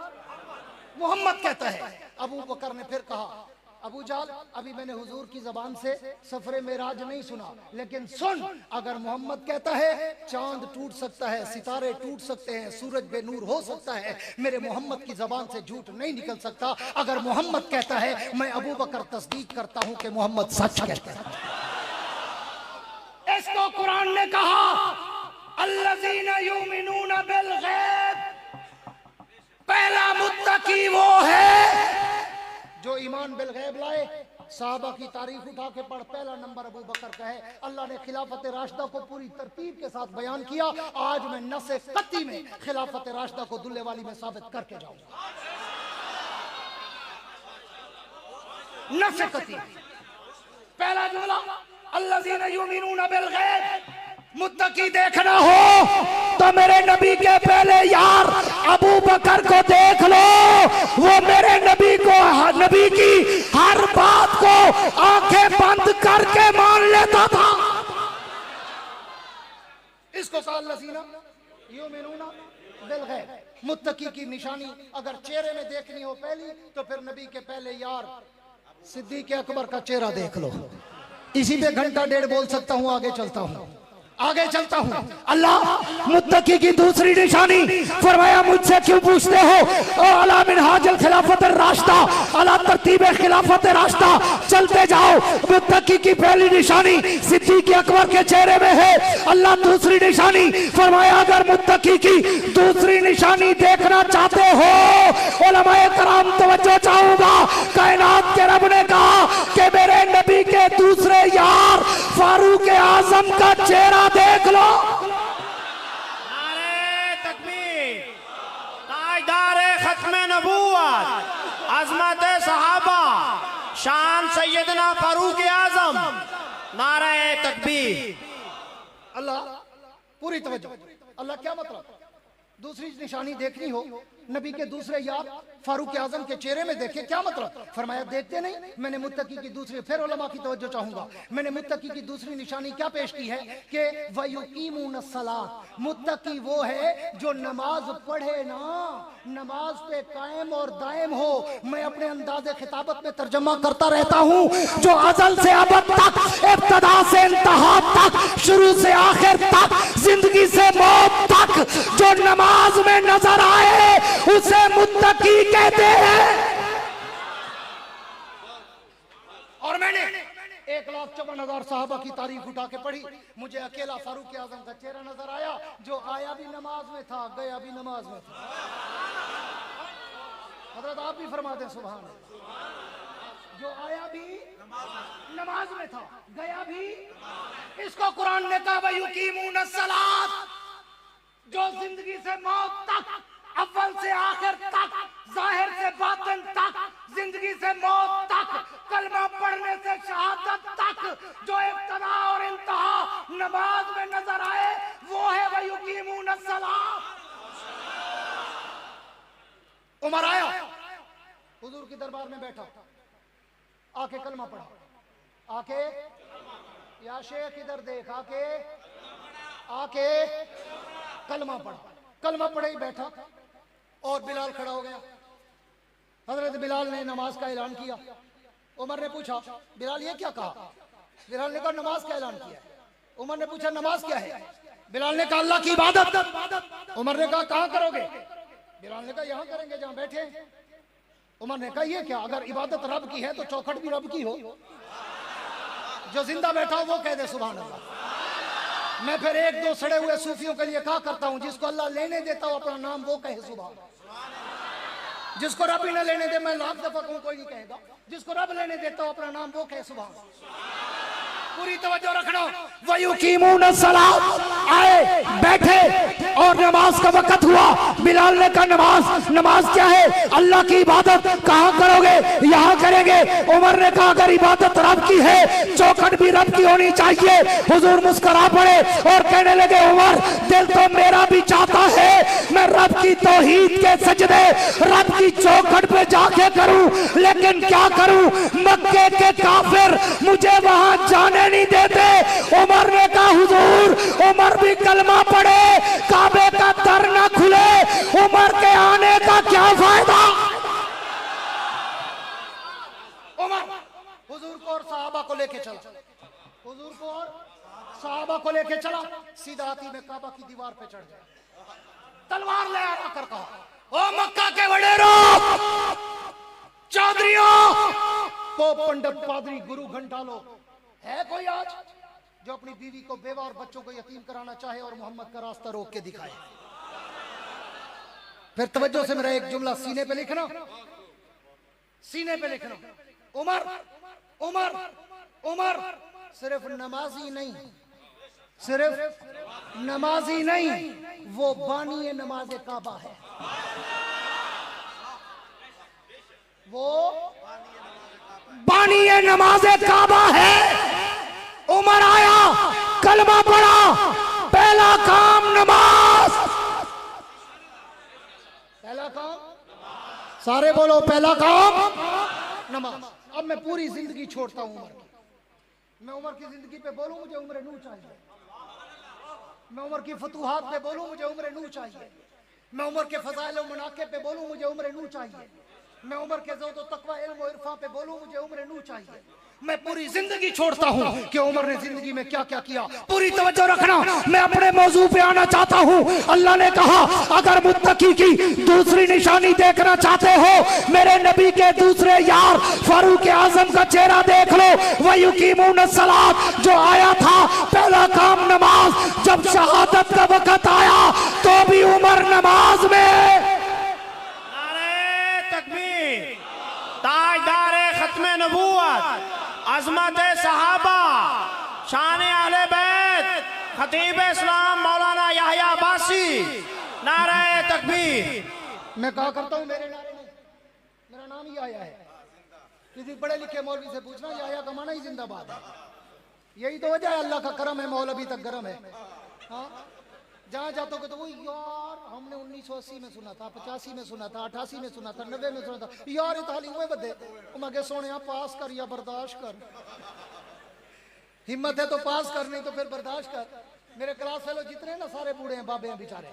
मोहम्मद कहता है। अबू बकर ने फिर कहा अबू जाल अभी मैंने हुजूर की जबान से सफरे मेराज नहीं सुना, लेकिन सुन, अगर मोहम्मद कहता है चांद टूट सकता है, सितारे टूट सकते हैं, सूरज बेनूर हो सकता है, मेरे मोहम्मद की जबान से झूठ नहीं निकल सकता। अगर मोहम्मद कहता है, मैं अबू बकर तस्दीक करता हूं कि मोहम्मद सच कहता है। इसको कुरान ने कहा अल्लज़ीना युमिनूना बिल गैब, पहला मुत्तकी वो है जो ईमान बिल गैब लाए। साहबा की तारीफ उठा के पढ़, पहला नंबर अबू बकर का है। अल्लाह ने खिलाफत राशिदा को पूरी तरतीब के साथ बयान किया। आज मैं नसे कती में खिलाफत राशिदा को दुल्ले वाली में साबित करके जाऊंगा। नसे कती पहला जुमला अल्लज़ीना युमिनूना बिल गैब। मुत्तकी देखना हो तो मेरे नबी के पहले यार अबू बकर को देख लो, वो मेरे नबी को, नबी की हर बात को आंखें बंद करके मान लेता था। इसको कहा अल्लज़ीना युमिनूना बिल गैब। मुत्तकी की निशानी अगर चेहरे में देखनी हो पहली, तो फिर नबी के पहले यार सिद्दीक़ अकबर का चेहरा देख लो। इसी पे घंटा डेढ़ बोल सकता हूं। आगे चलता हूं, आगे चलता हूं। अल्लाह मुत्तकी की दूसरी निशानी फरमाया, मुझसे क्यों पूछते हो? अला मिनहाजुल खिलाफत राशिदा, अला तरतीब खिलाफत राशिदा, चलते जाओ। मुत्तकी की पहली निशानी सिद्दीक़ अकबर के चेहरे में है। अल्लाह दूसरी निशानी फरमाया, अगर मुत्तकी की दूसरी निशानी देखना चाहते हो, उलमाए कराम तवज्जो चाहूंगा, कायनात के रब ने कहा कि मेरे नबी के दूसरे यार फारूक आजम का चेहरा देख लो। नारे तकबीर, ताजदारे खत्मे नबूवत, अजमत सहाबा, शान सैयदना फारूक आजम, नारे तकबीर। अल्लाह पूरी तवज्जो। अल्लाह क्या मतलब? दूसरी निशानी देखनी हो, नबी के दूसरे यार फारूक आजम के चेहरे में देखे, क्या मतलब? फरमाया देखते नहीं। मैंने मुत्तकी की दूसरी, फिर उलमा की तवज्जो चाहूंगा, मैंने मुत्तकी की दूसरी निशानी क्या पेश की है कि वयुकीमून सलात। मुत्तकी वो है जो नमाज पढ़े ना, नमाज पे कायम और दायम हो। मैं अपने अंदाज़े खिताबत में तर्जमा करता रहता हूँ, जो अज़ल से अबद तक, इब्तिदा से इंतहा तक, शुरू से आखिर तक, जिंदगी से मौत तक जो नमाज में नजर आए उसे मुत्तकी कहते हैं। और मैंने 1,54,000 साहबा की तारीफ उठा के पढ़ी, मुझे अकेला फारूक आजम का चेहरा नजर आया, जो आया भी नमाज में था, गया भी नमाज में था। हजरत आप भी फरमा दें सुभान अल्लाह। जो आया भी नमाज में था, गया भी। इसको कुरान ने कहा वयुकीमून सलात, जो जिंदगी से मौत तक, अव्वल से आखिर तक, जाहिर से बातिन तक, जिंदगी से मौत तक, कलमा पढ़ने से शहादत तक, जो इब्तिदा और इंतहा नमाज में नजर आए, वो है वयुकीमून सलात। उमर आया, हुजूर की दरबार में बैठा, आके कलमा पढ़ा, आके या शेख इधर देख, आके कलमा पढ़ा। कलमा पढ़े ही बैठा और बिलाल खड़ा हो गया। हजरत बिलाल ने नमाज का ऐलान किया। उमर ने पूछा बिलाल ये क्या कहा? बिलाल ने कहा नमाज का ऐलान किया। उमर ने पूछा नमाज क्या है? बिलाल ने कहा अल्लाह की इबादत। उमर ने कहा कहां करोगे? बिलाल ने कहा यहां करेंगे जहां बैठे। उमर ने कहा ये क्या? अगर इबादत रब की है तो चौखट भी रब की हो। जो जिंदा बैठा हो वो कह दे सुभान अल्लाह। मैं फिर एक दो सड़े हुए सूफियों के लिए कहा करता हूं, जिसको अल्लाह लेने देता हो अपना नाम वो कहे सुभान। जिसको रब ही न लेने दे, मैं लाख दफा कहूं कोई नहीं कहेगा। जिसको रब लेने देता हो अपना नाम वो कहे सुभान। पूरी तवज्जो रखना। वयुकीमून सलात, आए बैठे और नमाज का वक्त हुआ। बिलाल ने कहा नमाज, नमाज क्या है? अल्लाह की इबादत कहाँ करोगे? यहाँ करेंगे। उमर ने कहा अगर इबादत रब की है, चौखट भी रब की होनी चाहिए। हुजूर मुस्कुरा पड़े और कहने लगे उमर, दिल तो मेरा भी चाहता है मैं रब की तौहीद के सजदे रब की चौखट पे जाके करूं, लेकिन क्या करूं, मक्के के काफिर मुझे वहां जाने नहीं देते। उमर ने कहा हुजूर, उमर भी कलमा पढ़े, काबे का दर ना खुले, उमर के आने का क्या फायदा? उमर हुजूर को और सहाबा को लेके चला, हुजूर को और सहाबा को लेके चला, सीधा हाथी में काबा की दीवार पे चढ़ गया, तलवार ले आकर कहा, ओ मक्का के वडेरो, चौधरियों, तो पंडित, पादरी, गुरु, घंटालो, है कोई आज जो अपनी बीवी को, बेवा और बच्चों को यतीम कराना चाहे और मोहम्मद का रास्ता रोक के दिखाए? फिर तवज्जो से मेरा एक जुमला सीने पे लिखना, सीने पे लिखना। उमर, उमर, उमर सिर्फ नमाजी नहीं, सिर्फ नमाजी नहीं, वो बानी नमाज काबा है। वो बानी नमाज काबा है। उमर आया, कलमा पढ़ा, पहला काम नमाज, पहला काम, सारे बोलो पहला काम नमाज। अब मैं पूरी जिंदगी छोड़ता हूं उमर की, मैं उमर की जिंदगी पे बोलूं मुझे उम्र नू चाहिए, मैं उमर की फतूहात पे बोलूं मुझे उम्र नू चाहिए, मैं उमर के फजाइल और मनाक़िब पे बोलूं मुझे उम्र नू चाहिए, मैं उमर के ज़ौक़ और तक़वा, इल्म और इरफ़ा पे बोलूं मुझे उम्र नू चाहिए। मैं पूरी जिंदगी छोड़ता हूं कि उमर ने जिंदगी में क्या क्या किया। पूरी तवज्जो रखना, मैं अपने मौजू पे आना चाहता हूं। अल्लाह ने कहा अगर मुत्तकी की दूसरी निशानी देखना चाहते हो, मेरे नबी के दूसरे यार फारूक आजम का चेहरा देख लो। वयुकीमून सलात जो आया था, पहला काम नमाज। जब शहादत का वक्त आया तो भी उमर नमाज में। नारे तकबीर, ताजदारे खत्मे नबूवत, अजमत सहाबा, शान अहले बैत, खतीब इस्लाम मौलाना याहया अब्बासी, नारे तकबीर। मैं कहा करता हूं मेरे नारे में मेरा नाम ही आया है। किसी पढ़े लिखे मौलवी से पूछना, याहया का माना ही जिंदाबाद है। यही तो वजह है, अल्लाह का करम है, मौल अभी तक गर्म है। हाँ, जहाँ जाते हो तो वो यार हमने 1980 में सुना था, 85 में सुना था, 88 में सुना था, 90 में सुना था, यार ये तालीम में बदे मैं सोने पास कर या बर्दाश्त कर। हिम्मत है तो पास कर, नहीं तो फिर बर्दाश्त कर। मेरे क्लास फेलो जितने ना सारे बूढ़े हैं, बाबे हैं बेचारे,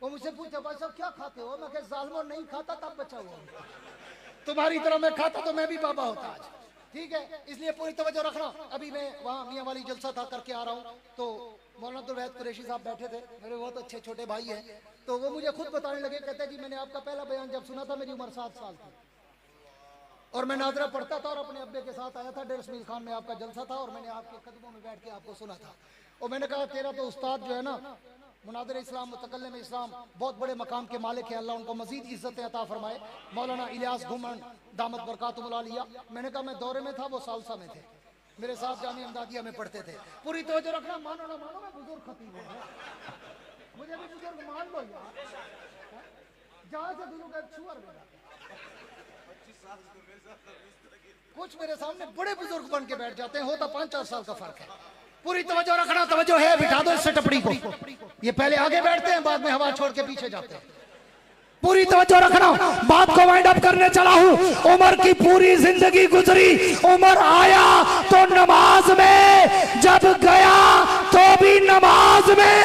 वो मुझसे पूछते भाई साहब क्या खाते हो? मैं जालिमो नहीं खाता तब बचा हुआ, तुम्हारी तरह मैं खाता तो मैं भी बाबा होता आज। ठीक है, इसलिए पूरी तवज्जो रखना। अभी मैं वहाँ मियाँ वाली जलसा था करके आ रहा हूँ, तो मौलाना अब्दुल वहाब कुरैशी साहब बैठे थे, मेरे बहुत अच्छे छोटे भाई हैं, तो वो मुझे खुद बताने लगे, कहते जी मैंने आपका पहला बयान जब सुना था मेरी उम्र 7 साल थी और मैं नादरा पढ़ता था और अपने अब्बे के साथ आया था, डेर इसमाइल खान में आपका जलसा था और मैंने आपके कदमों में बैठ के आपको सुना था। और मैंने कहा तेरा तो उस्ताद जो है ना, मुनादिर इस्लाम, मुतकल्लिम इस्लाम, बहुत बड़े मकाम के मालिक है, अल्लाह उनको मजीद इज्जत अता फरमाए, मौलाना इलियास घुमन दामत बरकातुहुल आलिया। मैंने कहा मैं दौरे में था, वो सालसा में थे, मेरे साथ जामिया इमदादिया में पढ़ते थे। पूरी तवज्जो रखना, मानो ना मानो मैं बुजुर्ग खतीब हूं, मुझे भी बुजुर्ग मान लो यार, जहां से दिलों का छुअर मेरा। कुछ मेरे सामने बड़े बुजुर्ग बन के बैठ जाते हैं, होता 5-4 साल का फर्क है। पूरी तवज्जो रखना, तवज्जो है, बिठा दो इससे टपड़ी को। ये पहले आगे बैठते हैं, बाद में हवा छोड़ के पीछे जाते हैं। पूरी तवज्जो रखना, बात को वाइंड अप करने चला हूं। उमर की पूरी जिंदगी गुजरी, उमर आया तो नमाज में, जब गया तो भी नमाज में।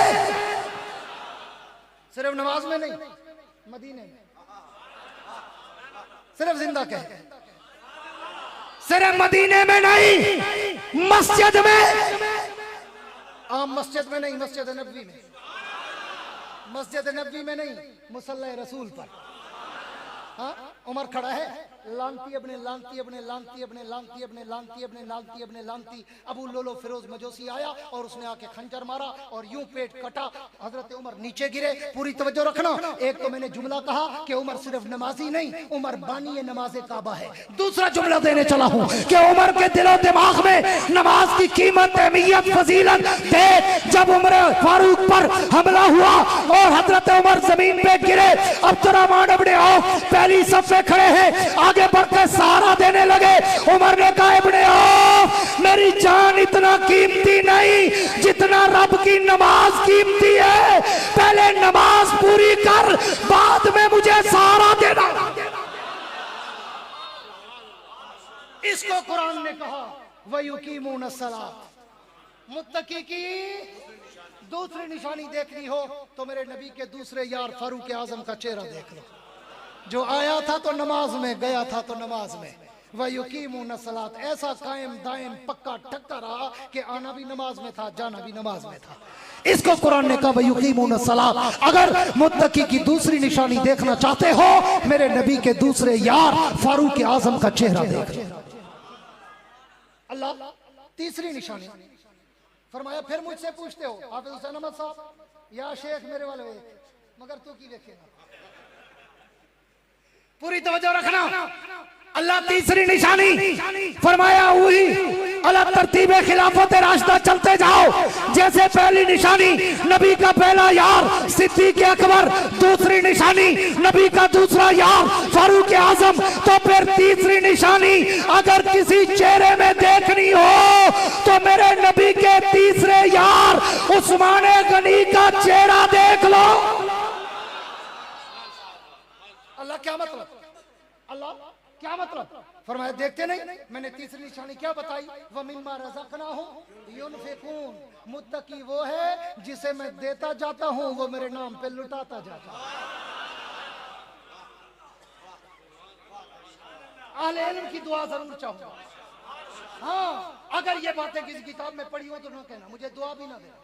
सिर्फ नमाज में नहीं, मदीने में सिर्फ जिंदा कह, सिर्फ मदीने में नहीं, मस्जिद में, आम मस्जिद में नहीं, मस्जिद नबवी में, मस्जिद नबवी में नहीं, मुसल्ला रसूल पर। हाँ, उमर खड़ा है, लानती अपने लानती अपने लानती अपने लानती अपने लानती अपने लानती अपने लानती। अबू लोलो फिरोज मजूसी आया और उसने आके खंजर मारा और यूं पेट कटा। हजरत उमर नीचे गिरे। पूरी तवज्जो रखना, एक तो मैंने जुमला कहा कि उमर सिर्फ नमाजी नहीं, उमर बानी नमाज काबा है। दूसरा जुमला देने चला हूं कि उमर के दिलो दिमाग में नमाज की कीमत, अहमियत, फजीलत देख। जब उमर फारूक पर हमला हुआ और हजरत उमर जमीन पे गिरे, अब्दुर्रहमान अपने औफ पहली सफ में खड़े हैं, आगे बढ़कर सहारा देने लगे। उमर ने कहा अपने औफ मेरी जान इतना कीमती नहीं जितना रब की नमाज कीमती है। पहले नमाज पूरी कर, बाद में मुझे सहारा देना। इसको कुरान ने कहा वयुकीमून सलात। मुत्तकी की दूसरी निशानी देखनी हो तो मेरे नबी के दूसरे यार फारूक आजम का चेहरा देख लो, जो आया था तो नमाज में, गया था तो नमाज में। वयुकीमून सलात, ऐसा कायम दायम पक्का टक्का रहा कि आना भी नमाज में था, जाना भी नमाज में था। इसको कुरान ने कहा वयुकीमून सलात। अगर मुत्तकी की दूसरी निशानी देखना चाहते हो, मेरे नबी के दूसरे यार फारूक आजम का चेहरा देख लो। अल्लाह तीसरी निशानी फरमाया, फिर मुझसे पूछते हो हाफिज हुसैन अहमद साहब या शेख मेरे वाले, मगर तू की देखेगा। पूरी तवज्जो रखना, अल्लाह तीसरी निशानी फरमाया हुई अलग तरतीब खिलाफत राशिदा चलते जाओ। जैसे पहली निशानी नबी का पहला यार सिद्दीक अकबर, दूसरी निशानी नबी का दूसरा यार फारूक आजम, तो फिर तीसरी निशानी अगर किसी चेहरे में देखनी हो तो मेरे नबी के तीसरे यार उस्मान गनी का चेहरा देख लो। अल्लाह क्या मतलब, अल्लाह क्या मतलब? फरमाया देखते नहीं, मैंने तीसरी निशानी क्या बताई, व मिम्मा रज़क़नाहुम युनफ़िक़ून। मुत्तकी वो है जिसे मैं देता जाता हूं, वो मेरे नाम पे लुटाता जाता है। अहले इल्म की दुआ जरूर चाहूंगा। हाँ, अगर ये बातें किसी किताब में पढ़ी हो तो ना कहना, मुझे दुआ भी ना देना।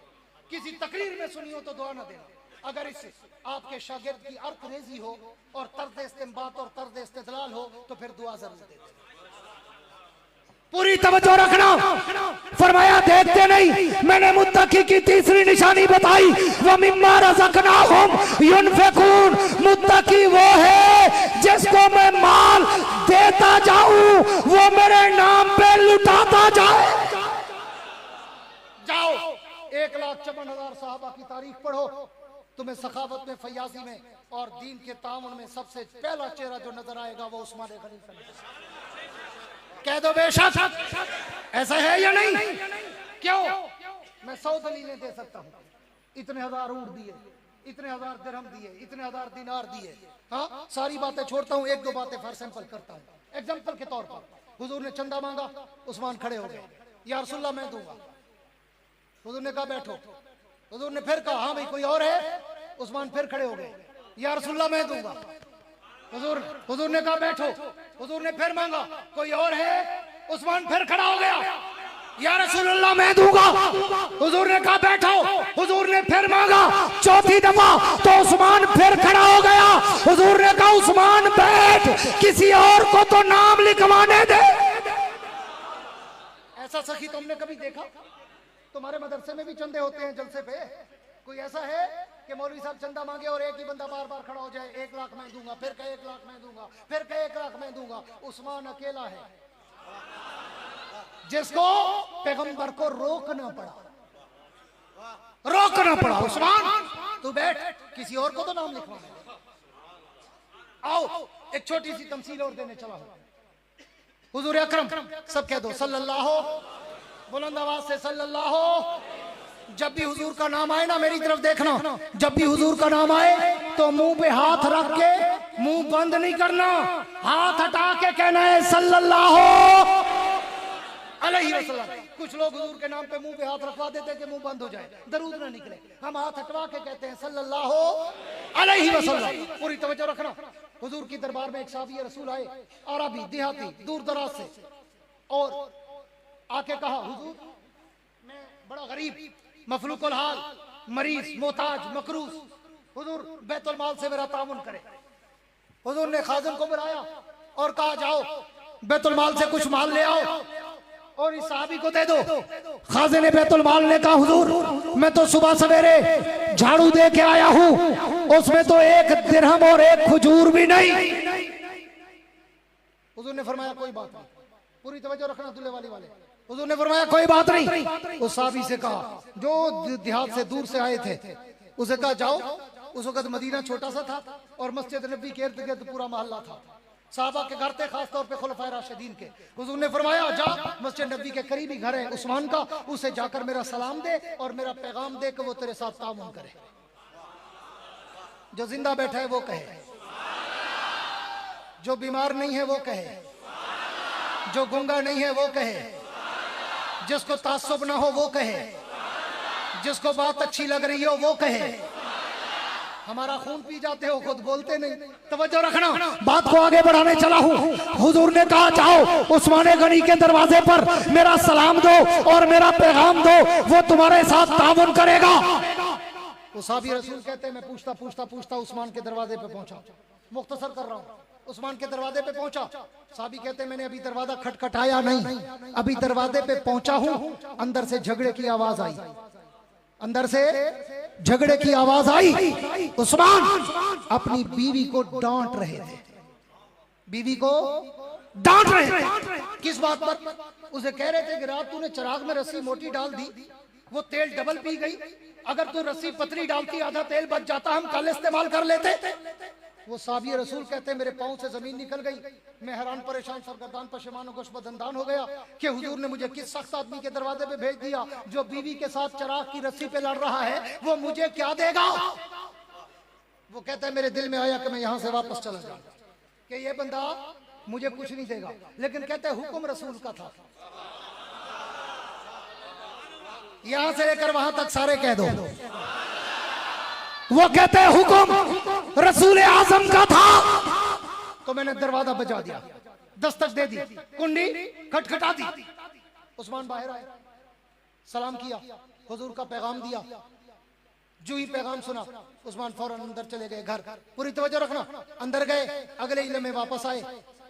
किसी तकरीर में सुनी हो तो दुआ ना देना। अगर इससे आपके शागिर्द की अर्थ रेजी हो और तर्द इस्तिंबात और तर्द इस्तिदलाल हो तो फिर दुआ जरूर दे। पूरी तवज्जो रखना, फरमाया देखते नहीं, मैंने मुत्तकी की तीसरी निशानी बताई, व मिम्मा रज़क़नाहुम युनफ़िक़ून। मुत्तकी वो है जिसको मैं माल देता जाऊं, वो मेरे नाम पे लुटाता जाए। जाओ 1,54,000 सहाबा की तारीख पढ़ो, तुम्हें सखावत में, फयाजी में और दीन के ताउन में सबसे पहला चेहरा जो नजर आएगा वो उस्मान गनी का। कह दो बेशक, ऐसा है या नहीं? क्यों? मैं 100 दलीलें दे सकता हूँ। इतने हजार ऊँट दिए, इतने हजार दिरहम दिए, इतने हजार दिनार दिए। हाँ, सारी बातें छोड़ता हूँ, एक दो बातें फॉर सैंपल करता हूँ। एग्जाम्पल के तौर पर हुजूर ने चंदा मांगा, उस्मान खड़े हो गए, या रसूलल्लाह मैं दूंगा। हुजूर ने कहा बैठो। हुजूर ने फिर कहा हाँ भाई कोई और है, उस्मान फिर खड़े हो गए, या रसूलल्लाह मैं दूंगा। हुजूर ने कहा बैठो। हुजूर ने फिर मांगा कोई और है, उस्मान फिर खड़ा हो गया, या रसूलल्लाह मैं दूंगा। हुजूर ने कहा बैठो। हुजूर ने फिर मांगा चौथी दफा तो उस्मान फिर खड़ा हो गया। हुजूर ने कहा उस्मान बैठ, किसी और को तो नाम लिखवाने दे। ऐसा सखी तुमने कभी देखा? तुम्हारे मदरसे में भी चंदे होते हैं जलसे पे, कोई ऐसा है कि मौलवी साहब चंदा मांगे और एक ही बंदा बार बार खड़ा हो जाए, 1 लाख मैं दूंगा, फिर कहे 1 लाख मैं दूंगा, फिर कहे 1 लाख मैं दूंगा। उस्मान अकेला है जिसको पैगंबर को रोकना पड़ा, रोकना पड़ा। उस्मान तू बैठ, किसी और को तो नाम लिखवाना। आओ एक छोटी सी तमसील और देने चला हूं। हुजूर अकरम, सब कह दो सल्लल्लाहु, बुलंद आवाज से सल्लल्लाहु। जब भी हुजूर का नाम आए ना मेरी तरफ देखना, जब भी हुजूर का नाम आए तो मुंह पे हाथ रख के, मुंह बंद नहीं करना, हाथ हटा के कहना है सल्लल्लाहु अलैहि वसल्लम। कुछ लोग हुजूर के नाम पे मुंह पे हाथ रखवा देते कि मुंह बंद हो जाए, दरूद ना निकले। हम हाथ हटवा के कहते हैं सल्लल्लाहु अलैहि वसल्लम। पूरी तवज्जो रखना। हुजूर की दरबार में एक साहबी रसूल आए, अरबी देहाती दूर दराज से, और आके कहा हुजूर मैं बड़ा गरीब, मफलूकुल हाल, मरीज, मोहताज, मकरूज, हुजूर बैतुल माल से मेरा तामुन करे। हुजूर ने खाजिन को बुलाया और कहा जाओ बैतुल माल से कुछ माल ले आओ और इस साहबी को दे दो। खाज़िन बैतुल माल ने कहा हुजूर मैं तो सुबह सवेरे झाड़ू दे के आया हूँ, उसमें तो एक दिरहम और एक खजूर भी नहीं। हुजूर ने फरमाया कोई बात नहीं, पूरी तवज्जो रखना दूल्हे वाले। हुजूर ने फरमाया कोई बात नहीं। उस साहबी से कहा जो देहात से दूर से आए थे, उसे कहा जाओ। उस वक्त मदीना छोटा सा था और मस्जिद नबी के इर्द गिर्द पूरा मोहल्ला था, साहबा के घर थे, खास तौर पे खुलफाए राशिदीन के। हुजूर ने फरमाया जा मस्जिद नबी के करीबी घर है उस्मान का, उसे जाकर मेरा सलाम दे और मेरा पैगाम दे कि वो तेरे साथ तामुन करे। जो जिंदा बैठा है वो कहे, जो बीमार नहीं है वो कहे, जो गूंगा नहीं है वो कहे, जिसको तासुब ना हो वो कहे, जिसको बात अच्छी लग रही हो वो कहे। हमारा खून पी जाते हो, खुद बोलते नहीं। तवज्जो रखना, बात को आगे बढ़ाने चला हूँ। हुजूर ने कहा जाओ उस्मान गनी के दरवाजे पर मेरा सलाम दो और मेरा पैगाम दो, वो तुम्हारे साथ ताउन करेगा। वो साहबी रसूल कहते हैं मैं पूछता उस्मान के दरवाजे पे पहुंचा। मुख्तसर कर रहा हूँ, उस्मान के दरवाजे पे पहुंचा। साहबी कहते हैं मैंने अभी दरवाजा खटखटाया नहीं, अभी दरवाजे पे पहुंचा हूँ, अंदर से झगड़े की आवाज आई, अंदर से झगड़े की आवाज आई। उस्मान अपनी बीवी को डांट रहे थे, बीवी को डांट रहे थे। किस बात पर? उसे कह रहे थे कि रात तूने चिराग में रस्सी मोटी डाल दी, वो तेल डबल पी गई, अगर तू रस्सी पतली डालती आधा तेल बच जाता, हम कल इस्तेमाल कर लेते। वो साहबी रसूल कहते हैं मेरे पांव से जमीन निकल गई, मैं हैरान परेशान सरगर्दान पशेमान गोशबदंदान हो गया कि हुजूर ने मुझे किस सख्त आदमी के दरवाजे पे भेज दिया जो बीवी के साथ चिराग की रस्सी पे लड़ रहा है, वो मुझे क्या देगा। वो कहता है मेरे दिल में आया कि मैं यहां से वापस चला जाऊं, कि ये बंदा मुझे कुछ नहीं देगा, लेकिन कहते हैं हुक्म रसूल का था। यहां से लेकर वहां तक सारे कह दो। वो कहते हैं हुक्म रसूल आजम का था। तो मैंने दरवाजा बजा दिया, दस्तक दे दी, कुंडी खटखटा दी। उस्मान बाहर आए, सलाम किया, हुजूर का पैगाम दिया। जो ही पैगाम सुना उस्मान फौरन अंदर चले गए घर। पूरी तवज्जो रखना, अंदर गए, अगले ही लम्हे वापस आए,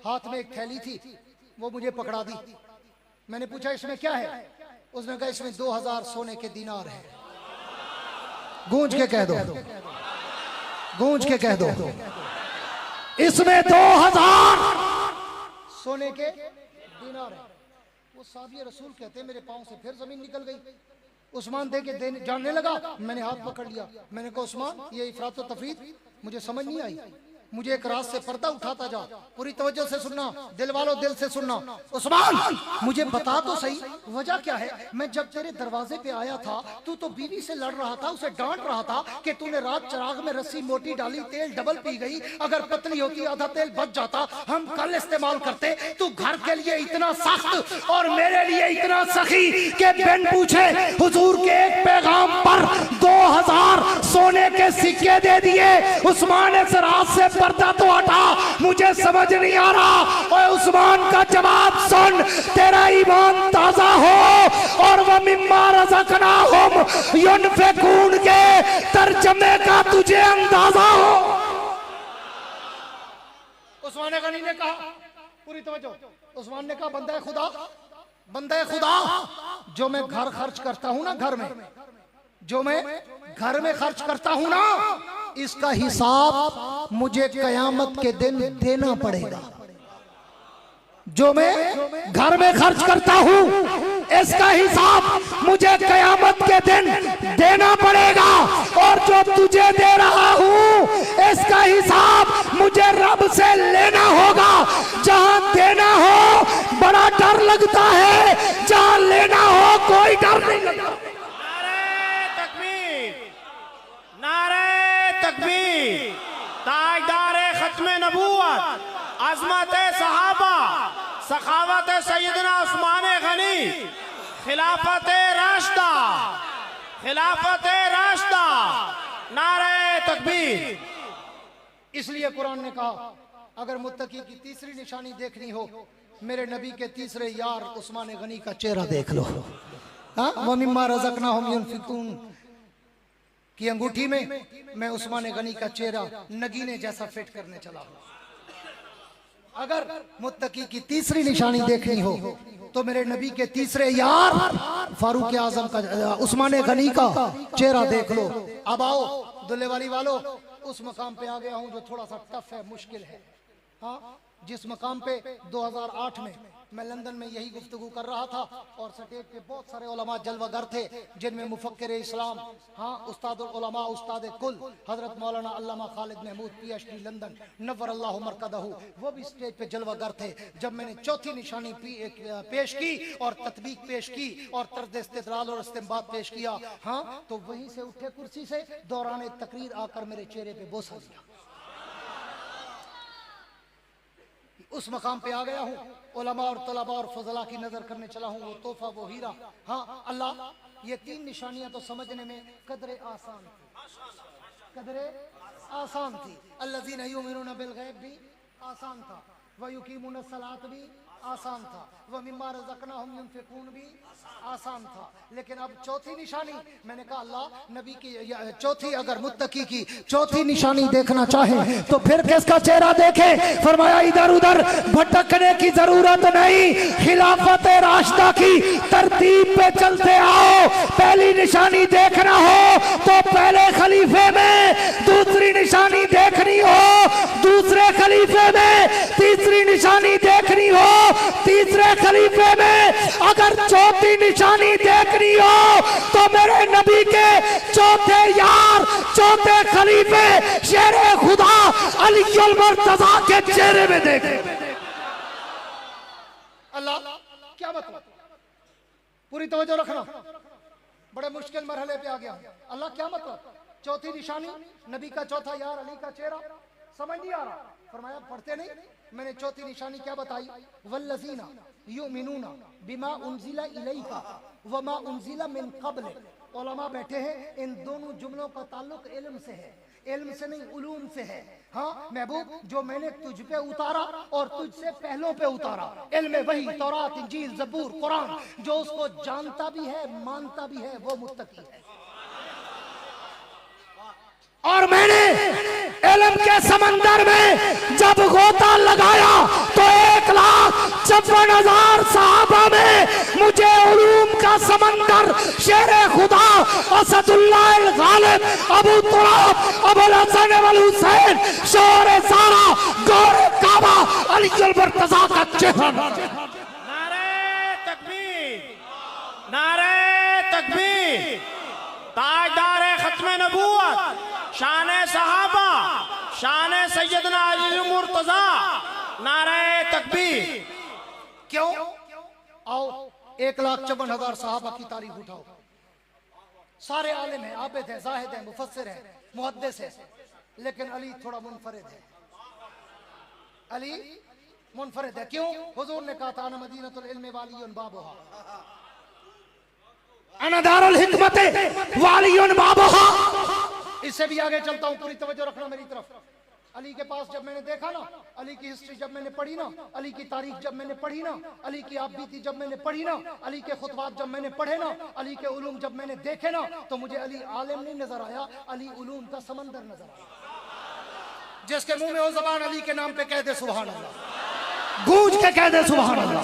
हाथ में एक थैली थी, वो मुझे पकड़ा दी। मैंने पूछा इसमें क्या है? उसने कहा इसमें 2000 सोने के दीनार है। गूंज के कह दो, गूंज के कह दो, इसमें 2000 सोने के दीनार है। वो साहबी रसूल कहते हैं मेरे पांव से फिर जमीन निकल गई। उस्मान दे के देने जानने लगा, मैंने हाथ पकड़ लिया। मैंने कहा उस्मान ये इफरात व तफरीद मुझे समझ नहीं आई, मुझे एक रात से पर्दा उठाता जा। पूरी तवज्जो से सुनना, दिल वालों दिल से सुनना। उस्मान मुझे बता तो सही वजह क्या है? मैं जब तेरे दरवाजे पे आया था तू तो बीवी से लड़ रहा था, उसे डांट रहा था कि तूने रात चिराग में रस्सी मोटी डाली, तेल डबल पी गई, अगर पतली होती आधा तेल बच जाता, हम कल इस्तेमाल करते। तू घर के लिए इतना सख्त और मेरे लिए इतना सखी के बिन पूछे हुजूर के एक पैगाम पर 2000 सोने के सिक्के दे दिए। उस्मान इस रात से पर्दा तो हटा, मुझे समझ नहीं आ रहा। और उस्मान का जवाब सुन, तेरा ईमान ताजा हो और वह मिम्मा रज़क़नाहुम युनफ़िक़ून के तर्जमे का तुझे अंदाजा हो। उस्मान गनी ने कहा, पूरी तवज्जो, उस्मान ने कहा बंदा खुदा, बंदा खुदा, जो मैं घर खर्च करता हूं ना, घर में जो मैं घर में खर्च करता हूं ना, इसका हिसाब मुझे कयामत के दिन देना पड़ेगा। जो मैं घर में खर्च करता हूँ इसका हिसाब मुझे कयामत के दिन देना पड़ेगा, और जो तुझे दे रहा हूँ इसका हिसाब मुझे रब से लेना होगा। जहाँ देना हो बड़ा डर लगता है, जहाँ लेना हो कोई डर नहीं लगता। नारे तकबीर, ताजदारे खत्मे नबूवत, अज़मत सहाबा, सखावत सैयदना उस्मान गनी, खिलाफत राशिदा, खिलाफत राशिदा, नारे तकबीर। इसलिए कुरान ने कहा अगर मुत्तकी की तीसरी निशानी देखनी हो, मेरे नबी के तीसरे यार उस्मान गनी का चेहरा देख लो। व मिम्मा रज़क़नाहुम युनफ़िक़ून की अंगूठी में मैं उस्मान गनी का चेहरा नगीने जैसा फिट करने चला हूं। अगर मुत्तकी की तीसरी निशानी देखनी हो तो मेरे नबी के तीसरे यार फारूक आजम का, उस्मान गनी का चेहरा देख लो। अब आओ दुल्ले वाली वालों, उस मकाम पे आ गया हूं जो थोड़ा सा टफ है, मुश्किल है। हाँ, जिस मकाम पे 2008 में मैं लंदन में यही गुफ्तगू कर रहा था और स्टेज पे बहुत सारे उलमा जलवागर थे, जिनमें मुफक्किर इस्लाम, हाँ, उस्तादुल उलमा, उस्ताद कुल हजरत मौलाना अल्लामा खालिद महमूद PhD लंदन नव्वर अल्लाहु मरकदहू, वो भी स्टेज पे जलवागर थे। जब मैंने चौथी निशानी पेश की और तत्बीक पेश की और तर्ज इस्तिदलाल और इस्तिंबात पेश किया, हाँ, तो वहीं से उठे कुर्सी से दौरान तकरीर आकर मेरे चेहरे पे बोसा दिया। उस मकाम पे आ गया हूँ, उलमा और तलबा और फजला की नजर करने चला हूँ, वो तोहफा, वो हीरा। हाँ अल्लाह, ये तीन निशानियां तो समझने में कदरे आसान थी, कदरे आसान थी। अल्लज़ीना युमिनूना बिल गैब भी आसान था, व युकीमूना सलात भी आसान था, व मिम्मा रज़क़नाहुम युनफ़िक़ून भी आसान था। लेकिन अब चौथी निशानी, मैंने कहा अल्लाह, नबी की चौथी, अगर मुत्तकी की चौथी निशानी देखना चाहे तो फिर किसका चेहरा देखे? फरमाया इधर उधर भटकने की जरूरत नहीं, खिलाफत राशिदा की तरतीब पे चलते आओ। पहली निशानी देखना हो तो पहले खलीफे में, दूसरी निशानी देखनी हो दूसरे खलीफे में, तीसरी निशानी देखनी हो तीसरे खलीफे में, अगर चौथी निशानी देखनी हो तो मेरे नबी के चौथे यार, चौथे खलीफे शेरे खुदा अलीउल मुर्तजा के चेहरे में देखे। अल्लाह क्या मतलब, पूरी तवज्जो रखना, बड़े मुश्किल मरहले पे आ गया। अल्लाह क्या मतलब, चौथी निशानी नबी का चौथा यार अली का चेहरा, समझ नहीं आ रहा। फरमाया पढ़ते नहीं, मैंने चौथी निशानी क्या बताई? वल्लज़ीना युमिनूना बिमा उनज़िला इलैका व मा उनज़िला मिन क़ब्ल। उलमा बैठे हैं, इन दोनों जुमलों का ताल्लुक इल्म से है, इल्म से नहीं उलूम से है। हाँ महबूब, जो मैंने तुझ पे उतारा और तुझसे पहलों पे उतारा, इल्म वही, तौरात, इंजील, ज़बूर, कुरान, जो उसको जानता भी है मानता भी है, वो मुत्तकी है। और मैंने इल्म के समंदर में जब गोता लगाया तो 1,56,000 सहाबा में मुझे उलूम का समंदर शेरे खुदा असदुल्लाह गालिब अबू तुराब अबुल हसन वल हुसैन शोरे सारा गौरे काबा अलीउल मुर्तजा का चेहरा। नारे तकबीर, नारे तकबीर, ताजदार खत्म नबूवत, शान सहाबा, शान सैयदना अली मुर्तजा, नारे तकबीर। क्यों? आओ 1,54,000 सहाबा की तारीख उठाओ, सारे आलिम हैं, आबिद हैं, जाहिद हैं, मुफस्सिर हैं, मुहद्दिस हैं, लेकिन अली थोड़ा मुनफरिद है। अली मुनफरिद है, क्यों? हुजूर ने कहा था अना मदीनतुल इल्म वालियुन बाबुहा, अना दारुल हिकमत वालियुन बाबुहा। इससे भी आगे चलता हूं, पूरी तवज्जो रखना मेरी तरफ। अली के पास जब मैंने देखा ना, अली की हिस्ट्री जब मैंने पढ़ी ना, अली की तारीख जब मैंने पढ़ी ना, अली की आप बीती जब मैंने पढ़ी ना, अली के खुतबात जब मैंने पढ़े ना, अली के उलूम जब मैंने देखे ना, तो मुझे अली आलिम नहीं नजर आया, अली उलूम का समंदर नजर आया। जिसके मुंह में हो ज़बान अली के नाम पे कह दे सुभान अल्लाह, गूंज के कह दे सुभान अल्लाह,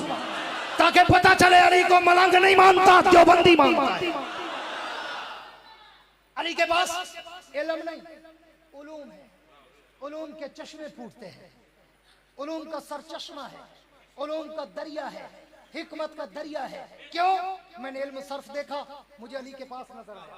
ताकि पता चले अली को मलंग नहीं मानता, देवबंदी मानता है। अली के पास इल्म नहीं, उलूम है, उलूम के चश्मे फूटते हैं, उलूम का सरचश्मा है, उलूम का दरिया है, हिकमत का दरिया है। क्यों? मैंने इल्म सर्फ देखा, मुझे अली के पास नजर आया।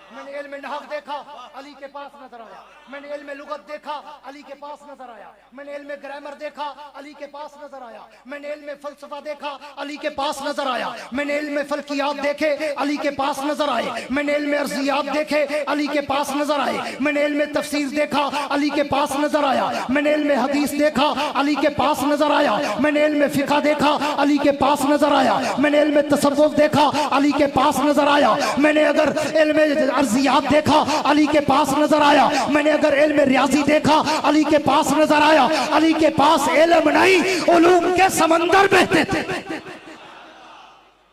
मैंने इल्म नहव देखा, अली के पास नजर आया। मैंने इल्म लुगत देखा, अली के पास नजर आया। मैंने इल्म ग्रामर देखा, अली के पास नजर आया। मैंने इल्म फलसफा देखा, अली के पास नजर आया। मैंने इल्म फल्कियात देखे, अली के पास नजर आए। मैंने इल्म अर्जियात देखे, अली के पास नजर आए। मैंने इल्म तफसीर देखा, अली के पास नजर आया। मैंने इल्म हदीस देखा, अली के पास नजर आया। मैंने इल्म फिक़ह देखा, अली के पास नजर आया। मैंने इल्म तसव्वुफ देखा, अली के पास नजर आया। मैंने अगर इल्म अर्जियात देखा, अली के पास नजर आया। मैंने अगर इल्म रियाजी देखा, अली के पास नजर आया। अली के पास इल्म नहीं, उलूम के समंदर बहते थे।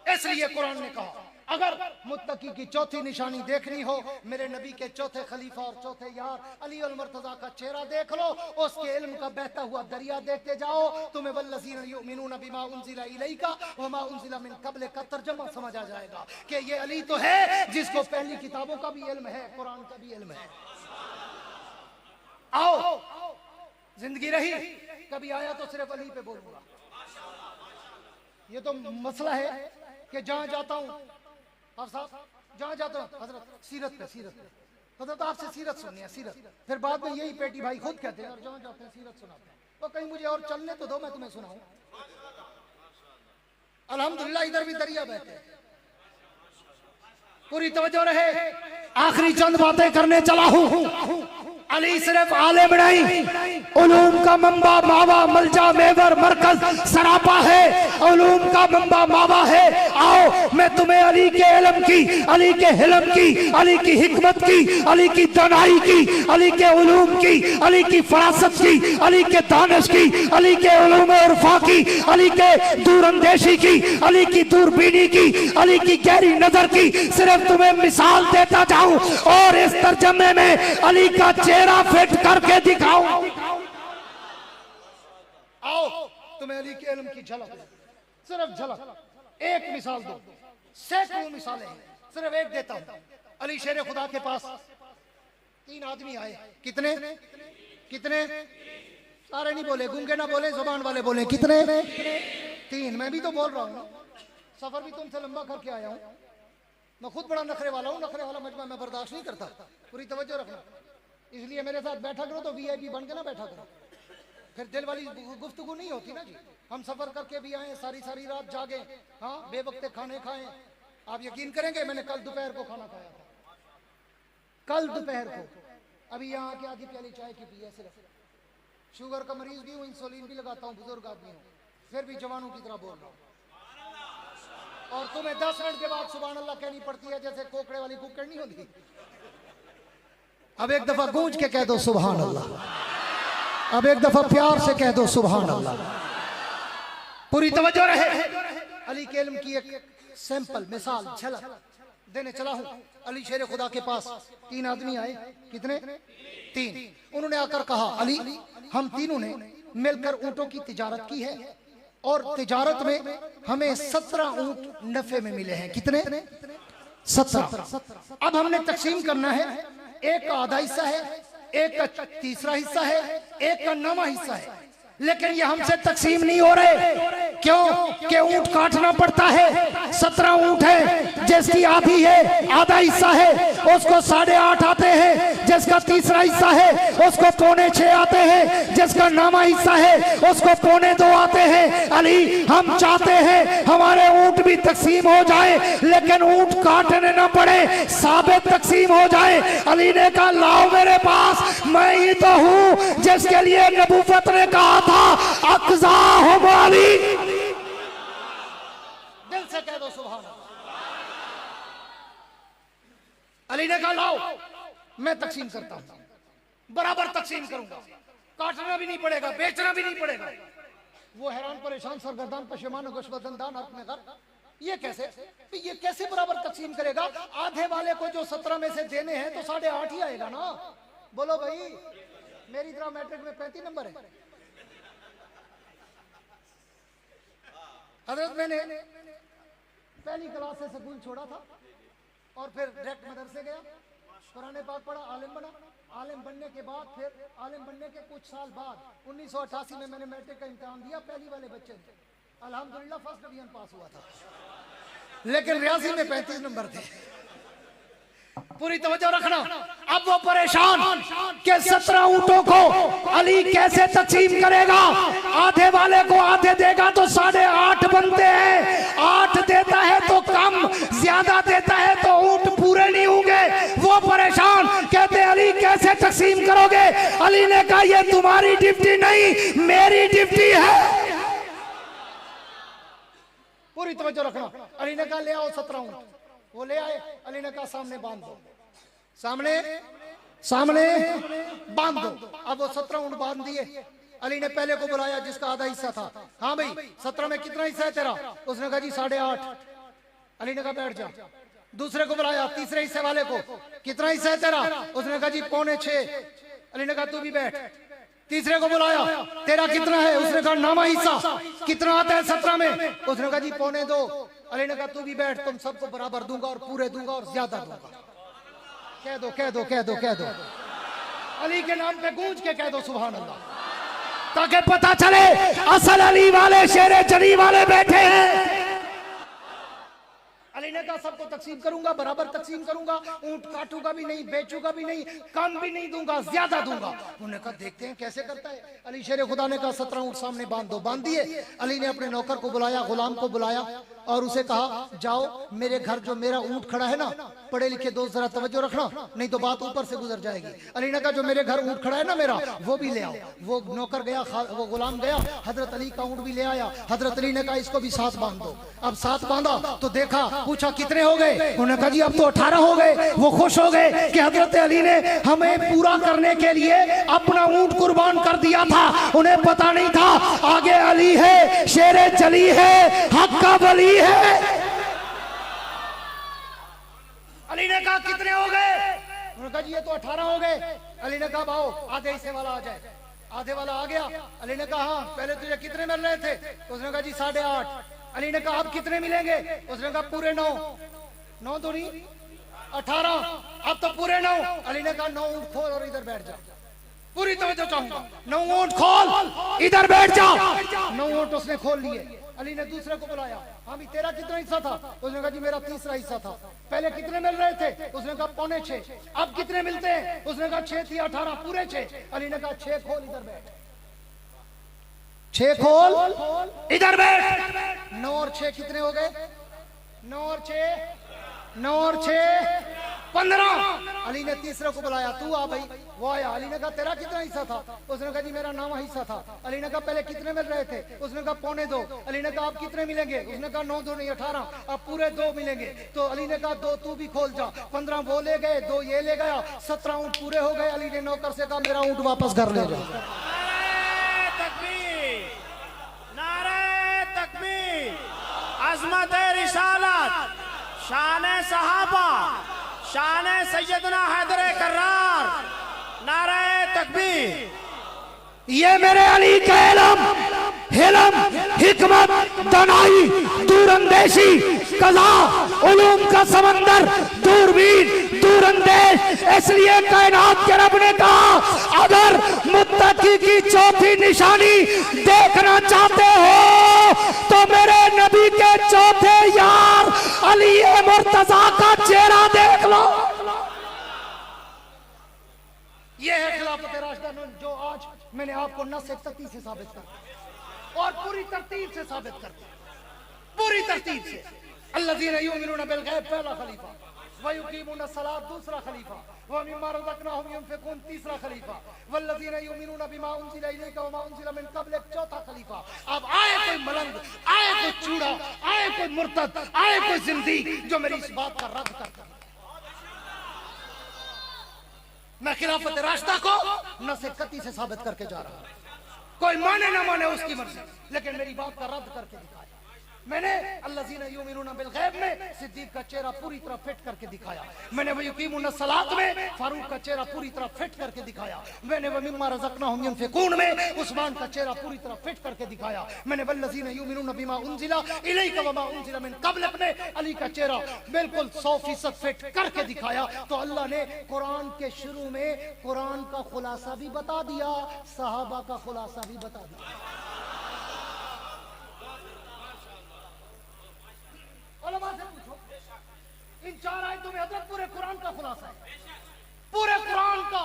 इसलिए कुरान ने कहा अगर मुत्तकी की चौथी निशानी देखनी हो, मेरे नबी के चौथे खलीफा और चौथे यार अली अल मुर्तजा का चेहरा देख लो, उसके इल्म का बहता हुआ दरिया देखते जाओ, तुम्हें वल्लज़ीना युमिनूना बिमा उनज़िला इलैका व मा उनज़िला मिन क़ब्ल का तर्जुमा समझ आ जाएगा कि ये अली तो है जिसको पहली किताबों का भी इल्म है, कुरान का भी इल्म है। आओ, जिंदगी रही कभी आया तो सिर्फ अली पे बोलूंगा। ये तो मसला है कि जहां जाता हूं और साहब जहां जाता हूं हजरत सीरत पे हजरत आपसे सीरत सुननी है, सीरत। फिर बाद में यही पेटी भाई खुद कहते हैं और जहां जाते हैं सीरत सुनाते हैं। तो कहीं मुझे और चलने तो दो, मैं तुम्हें सुनाऊं। अल्हम्दुलिल्लाह इधर भी दरिया बहते हैं। पूरी तवज्जो रहे, आखिरी चंद बातें करने चला हूं। अली सिर्फ आलिम नहीं, उलूम का मंबा मावा मलजा मेवर मरकज सरापा है, उलूम का मंबा मावा है। आओ मैं तुम्हें अली के इल्म की, अली के हिल्म की, अली की हिकमत की, अली की दानाई की, अली के उलूम की, अली की फरासत की, अली के दानिश की, अली के उलूम उर्फा की, अली के दूरंदेशी की, अली की दूरबीनी की, अली की गहरी नजर की सिर्फ तुम्हें मिसाल देता जाऊं और इस तर्जमे में अली का चेहरा फिट करके दिखाऊं। आओ तुम्हें अली के इल्म की झलक, सिर्फ झलक, एक मिसाल दो, सैकड़ों मिसालें हैं, सिर्फ एक देता हूं। अली शेर खुदा के पास 3 आदमी आए। कितने कितने? सारे नहीं बोले, गूंगे ना बोले, जुबान वाले बोले। कितने? 3। मैं भी तो बोल रहा हूं, सफर भी तुमसे लंबा करके आया हूं। मैं खुद बड़ा नखरे वाला हूं, नखरे वाला मजमा मैं बर्दाश्त नहीं करता। पूरी तवज्जो रखना, इसलिए मेरे साथ बैठा करो तो वीआईपी बन के ना बैठा करो, फिर दिल वाली गुफ्तगू नहीं होती ना जी। हम सफर करके भी आए, सारी रात जागे, हाँ बेवक्ते खाने खाए। आप यकीन करेंगे मैंने कल दोपहर को खाना खाया था, कल दोपहर को। अभी यहाँ आके आधी प्याली चाय की पी है सिर्फ। शुगर का मरीज भी हूँ, इंसुलिन भी लगाता हूँ, बुजुर्ग आदमी हूँ, फिर भी जवानों की तरह बोल रहा हूँ। और तुम्हें 10 मिनट के बाद सुभान अल्लाह कहनी पड़ती है जैसे कोकड़े वाली कुक्कड़ नहीं होती। अब एक दफा गूंज के कह दो सुभान अल्लाह, अब एक दफा प्यार से कह दो सुभान अल्लाह। पूरी तवज्जो रहे, अली के इल्म की एक सैंपल मिसाल झलक देने चला हूं। अली शेर खुदा के पास 3 आदमी आए। कितने? 3। उन्होंने आकर कहा अली हम तीनों ने मिलकर ऊंटों की तिजारत की है और तिजारत में हमें 17 ऊंट नफे में मिले हैं। कितने? 17। अब हमने तकसीम करना है, एक का आधा हिस्सा है, एक का तीसरा हिस्सा है, एक का 9वां हिस्सा है। लेकिन ये हमसे तकसीम नहीं हो रहे। क्यों? कि ऊंट काटना पड़ता है। 17 ऊंट है, जिसकी आधी है, आधा हिस्सा है, उसको 8.5 आते हैं। जिसका तीसरा हिस्सा है उसको 6.25 आते हैं। जिसका 9वां हिस्सा है उसको 2.25 आते हैं। अली हम चाहते हैं हमारे ऊंट भी तकसीम हो जाए, लेकिन ऊंट काटने ना पड़े, साबित तकसीम हो जाए। अली ने कहा लाओ मेरे पास, मैं ही तो हूं जिसके लिए नबूवत ने कहा था अक़ज़ा हो अली। दिल से कह दो सुभान अल्लाह। अली ने कहा लाओ मैं तकसीम करता हूं, बराबर तकसीम करूंगा, काटना भी नहीं पड़ेगा, बेचना भी नहीं पड़ेगा। वो हैरान परेशान सरगर्दान पशेमान गशबदंदान हक में कर, ये कैसे बराबर तकसीम करेगा? आधे वाले को जो 17 में से देने हैं तो 8.5 ही आएगा ना। बोलो भाई, मेरी तरह मैट्रिक में 35 नंबर है। हजरत मैंने पहली क्लास से स्कूल छोड़ा था और फिर डायरेक्ट मदरसे गया, कुरान पाक पढ़ा, आलिम बना। आलिम बनने के बाद फिर आलिम बनने के कुछ साल बाद 1988 में मैंने मैट्रिक का इम्तिहान दिया। पहली वाले बच्चे थे, अल्हम्दुलिल्लाह फर्स्ट डिवीजन पास हुआ था, लेकिन रियाजी में 35 नंबर थे। पूरी तवज्जो रखना। अब वो परेशान कि 17 ऊंटों को अली कैसे तकसीम करेगा? आधे वाले को आधे देगा तो 8.5 बनते हैं। 8 देता है तो कम, ज्यादा देता है तो ऊंट पूरे नहीं होंगे। वो परेशान, कहते अली कैसे तकसीम करोगे? अली ने कहा ये तुम्हारी ड्यूटी नहीं, मेरी ड्यूटी है। पूरी तवज्जो रखना। अली ने कहा ले आओ 17 ऊंट। वो ले आए। अली ने कहा सामने बांध दो, सामने बांध दो। अब वो 17 ऊंट बांध दिए। अली ने पहले को बुलाया जिसका आधा हिस्सा था। हाँ भाई 17 में कितना हिस्सा है तेरा? उसने कहा जी 8.5। अली ने कहा बैठ जा। दूसरे को बुलाया, तीसरे हिस्से वाले को, कितना हिस्सा है तेरा? उसने कहा जी 6.25। अली ने कहा तू भी बैठ। तीसरे को बुलाया, तेरा कितना है? उसने कहा 9वां हिस्सा। कितना आता है 17 में? उसने कहा जी 2.25। अली ने कहा तू भी बैठ, तुम सबको बराबर दूंगा और पूरे दूंगा और ज्यादा दूंगा। कह दो कह दो कह दो कह दो, अली के नाम पे गूंज के कह दो सुभान अल्लाह, ताकि पता चले असल अली वाले शेरे चली वाले बैठे हैं। अली ने कहा सबको तकसीम करूंगा, बराबर तकसीम करूंगा, ऊंट काटूंगा भी नहीं, बेचूंगा भी नहीं, कम भी नहीं दूंगा, ज्यादा दूंगा। उन्होंने कहा देखते हैं कैसे करता है। अली शेर खुदा ने कहा 17 ऊंट सामने बांध दो। बांध दिए। अली ने अपने नौकर को बुलाया, गुलाम को बुलाया और उसे कहा जाओ मेरे घर जो मेरा ऊंट खड़ा है ना, पढ़े लिखे दोस्त जरा तवज्जो रखना, नहीं तो बात ऊपर से गुजर जाएगी। अली ने कहा जो मेरे घर ऊंट खड़ा है ना मेरा, वो भी ले आओ। वो नौकर गया, वो गुलाम गया, हजरत अली का ऊंट भी ले आया। हजरत अली ने कहा इसको भी साथ बांध दो। अब साथ बांधा तो देखा, पूछा कितने हो गए? उन्होंने कहा जी अब तो 18 हो गए। वो खुश हो गए कि हजरत अली ने हमें पूरा करने के लिए अपना ऊंट कुर्बान कर दिया था। उन्हें पता नहीं था आगे अली है, शेरे चली है, हक का वली है। अली ने कहा कितने हो गए? उन्होंने कहा जी ये तो 18 हो गए। अली ने कहा आओ आधे हिस्से वाला आ जाए। आधे वाला आ गया। अली ने कहा हाँ पहले तुझे कितने मिल रहे थे? उसने कहा जी 8.5। अली ने कहा अब कितने मिलेंगे? उसने कहा पूरे 9। 9 तो नहीं 18, अब तो पूरे 9। अली ने कहा 9 ऊंट खोल और इधर बैठ जा। पूरी तवज्जो चाहूंगा। 9 ऊंट खोल, इधर बैठ जा। 9 ऊंट उसने खोल लिए। अली ने दूसरे को बुलाया, हाँ भी तेरा कितना हिस्सा था? उसने कहा जी मेरा तीसरा हिस्सा था। पहले कितने मिल रहे थे? उसने कहा 5.25। अब कितने मिलते हैं? उसने कहा 6 थी 18, पूरे 6। अली ने कहा 6 खोल इधर बैठ। 6 खोल इधर बैठ। 9 और 6 कितने हो गए? 9 और 6 15। अली ने तीसरे को बुलाया, तू आ भाई। वो आया। अली ने कहा तेरा कितना हिस्सा था? उसने कहा जी मेरा 9वां हिस्सा था। अली ने कहा पहले कितने मिल रहे थे? उसने कहा 2.25। अली ने कहा अब कितने मिलेंगे? उसने कहा 9 2 नहीं 18, अब पूरे 2 मिलेंगे। तो अली ने कहा 2 तू भी खोल जा। 15 वो ले गए, 2 ये ले गया, 17 ऊंट पूरे हो गए। अली ने नौकर से कहा मेरा ऊंट वापस घर ले जाओ। अज़मत रिसालत, शान सहाबा, शान सैयदना हैदर कर्रार, नारे तकबीर। ये मेरे अली का हिलम, हिकमत, दनाई, दूरंदेशी, कला, उलूम का समंदर, दूरबीन, दूरंदेश। इसलिए कायनात के रब ने कहा अगर मुत्तकी की चौथी निशानी देखना चाहते हो तो मेरे नबी के चौथे यार अली मुर्तजा का चेहरा देख लो। ये है खिलाफत राशिदा जो आज मैंने आपको न सिर्फ तती से साबित कर और पूरी तरतीब से साबित कर दिया। पूरी तरतीब से। अल्लज़ीना युमिनूना बिल गैब पहला खलीफा, व युकीमूना सलात दूसरा खलीफा, व मिम्मा रज़क़नाहुम युनफ़िक़ून तीसरा खलीफा, वल्लज़ीना युमिनूना बिमा उनज़िला इलैका व मा उनज़िला मिन क़ब्लिक चौथा खलीफा। अब आए कोई मलंग, आए कोई चूड़ा, आए कोई मुर्तद, आए कोई जिंदी जो मेरी इस बात का रद्द करता है। मैं खिलाफत राशिदा को न से कती से साबित करके जा रहा हूं। कोई माने ना माने उसकी मर्जी, लेकिन मेरी बात का रद्द करके दिखाया। मैंने अल्लज़ीना युमिनूना बिल गैब में सिद्दीक का चेहरा पूरी तरह फिट करके दिखाया। मैंने व युकीमूना सलात में फारूक का चेहरा पूरी तरह फिट करके दिखाया। मैंने व मिम्मा रज़क़नाहुम युनफ़िक़ून में उस्मान का चेहरा पूरी तरह फिट करके दिखाया। मैंने वल्लज़ीना युमिनूना बिमा उनज़िला इलैका व मा उनज़िला मिन क़ब्लिक में अली का चेहरा बिल्कुल 100% फिट करके दिखाया। तो अल्लाह ने कुरान के शुरू में कुरान का खुलासा भी बता दिया, सहाबा का खुलासा भी बता दिया। उलमा से पूछो, इन 4 आयतों में हजरत पूरे कुरान का खुलासा है। पूरे कुरान का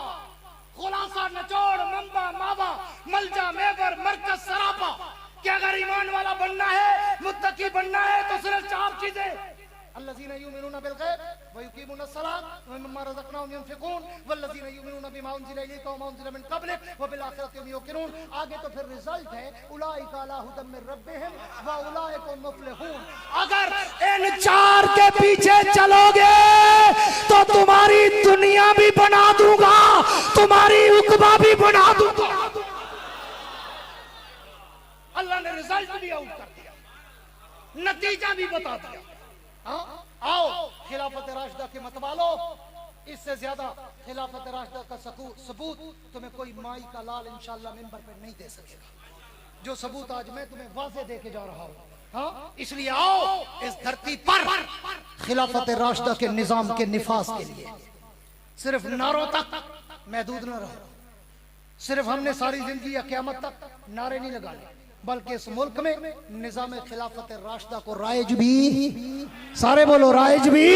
खुलासा, निचोड़, मंबा, मावा, मलजा, मेवर, मरकज, सरापा कि अगर ईमान वाला बनना है, मुत्तकी बनना है तो सिर्फ 4 चीजें। अल्लज़ीना युमिनूना बिल गैब व युकीमूना सलात व मिम्मा रज़क़नाहुम युनफ़िक़ून वल्लज़ीना युमिनूना बिमा उनज़िला इलैका व मा उनज़िला मिन क़ब्लिक व बिल आखिरति हुम युक़िनून। आगे तो फिर रिजल्ट है उलाइका अला हुदम मिन रब्बिहिम व उलाइका हुम मुफ़्लिहून। अगर इन 4 के पीछे चलोगे तो तुम्हारी दुनिया भी बना दूंगा, तुम्हारी उक़बा भी बना दूंगा। अल्लाह ने रिजल्ट भी आउट कर दिया, नतीजा भी बता दिया। आओ खिलाफत राशिदा के मतवालो, इससे ज्यादा खिलाफत राशिदा का सबूत तुम्हें कोई माई का लाल इंशाअल्लाह मिंबर पे नहीं दे सकेगा, जो सबूत आज मैं तुम्हें वाज़े दे के जा रहा हूँ। हाँ, इसलिए आओ इस धरती पर खिलाफत राशिदा के निजाम के निफाज के लिए सिर्फ नारों तक महदूद न रहो। सिर्फ हमने सारी जिंदगी या क़यामत तक नारे नहीं लगाने, बल्कि इस मुल्क में निजाम खिलाफत राशिदा को राइज भी, सारे बोलो राइज भी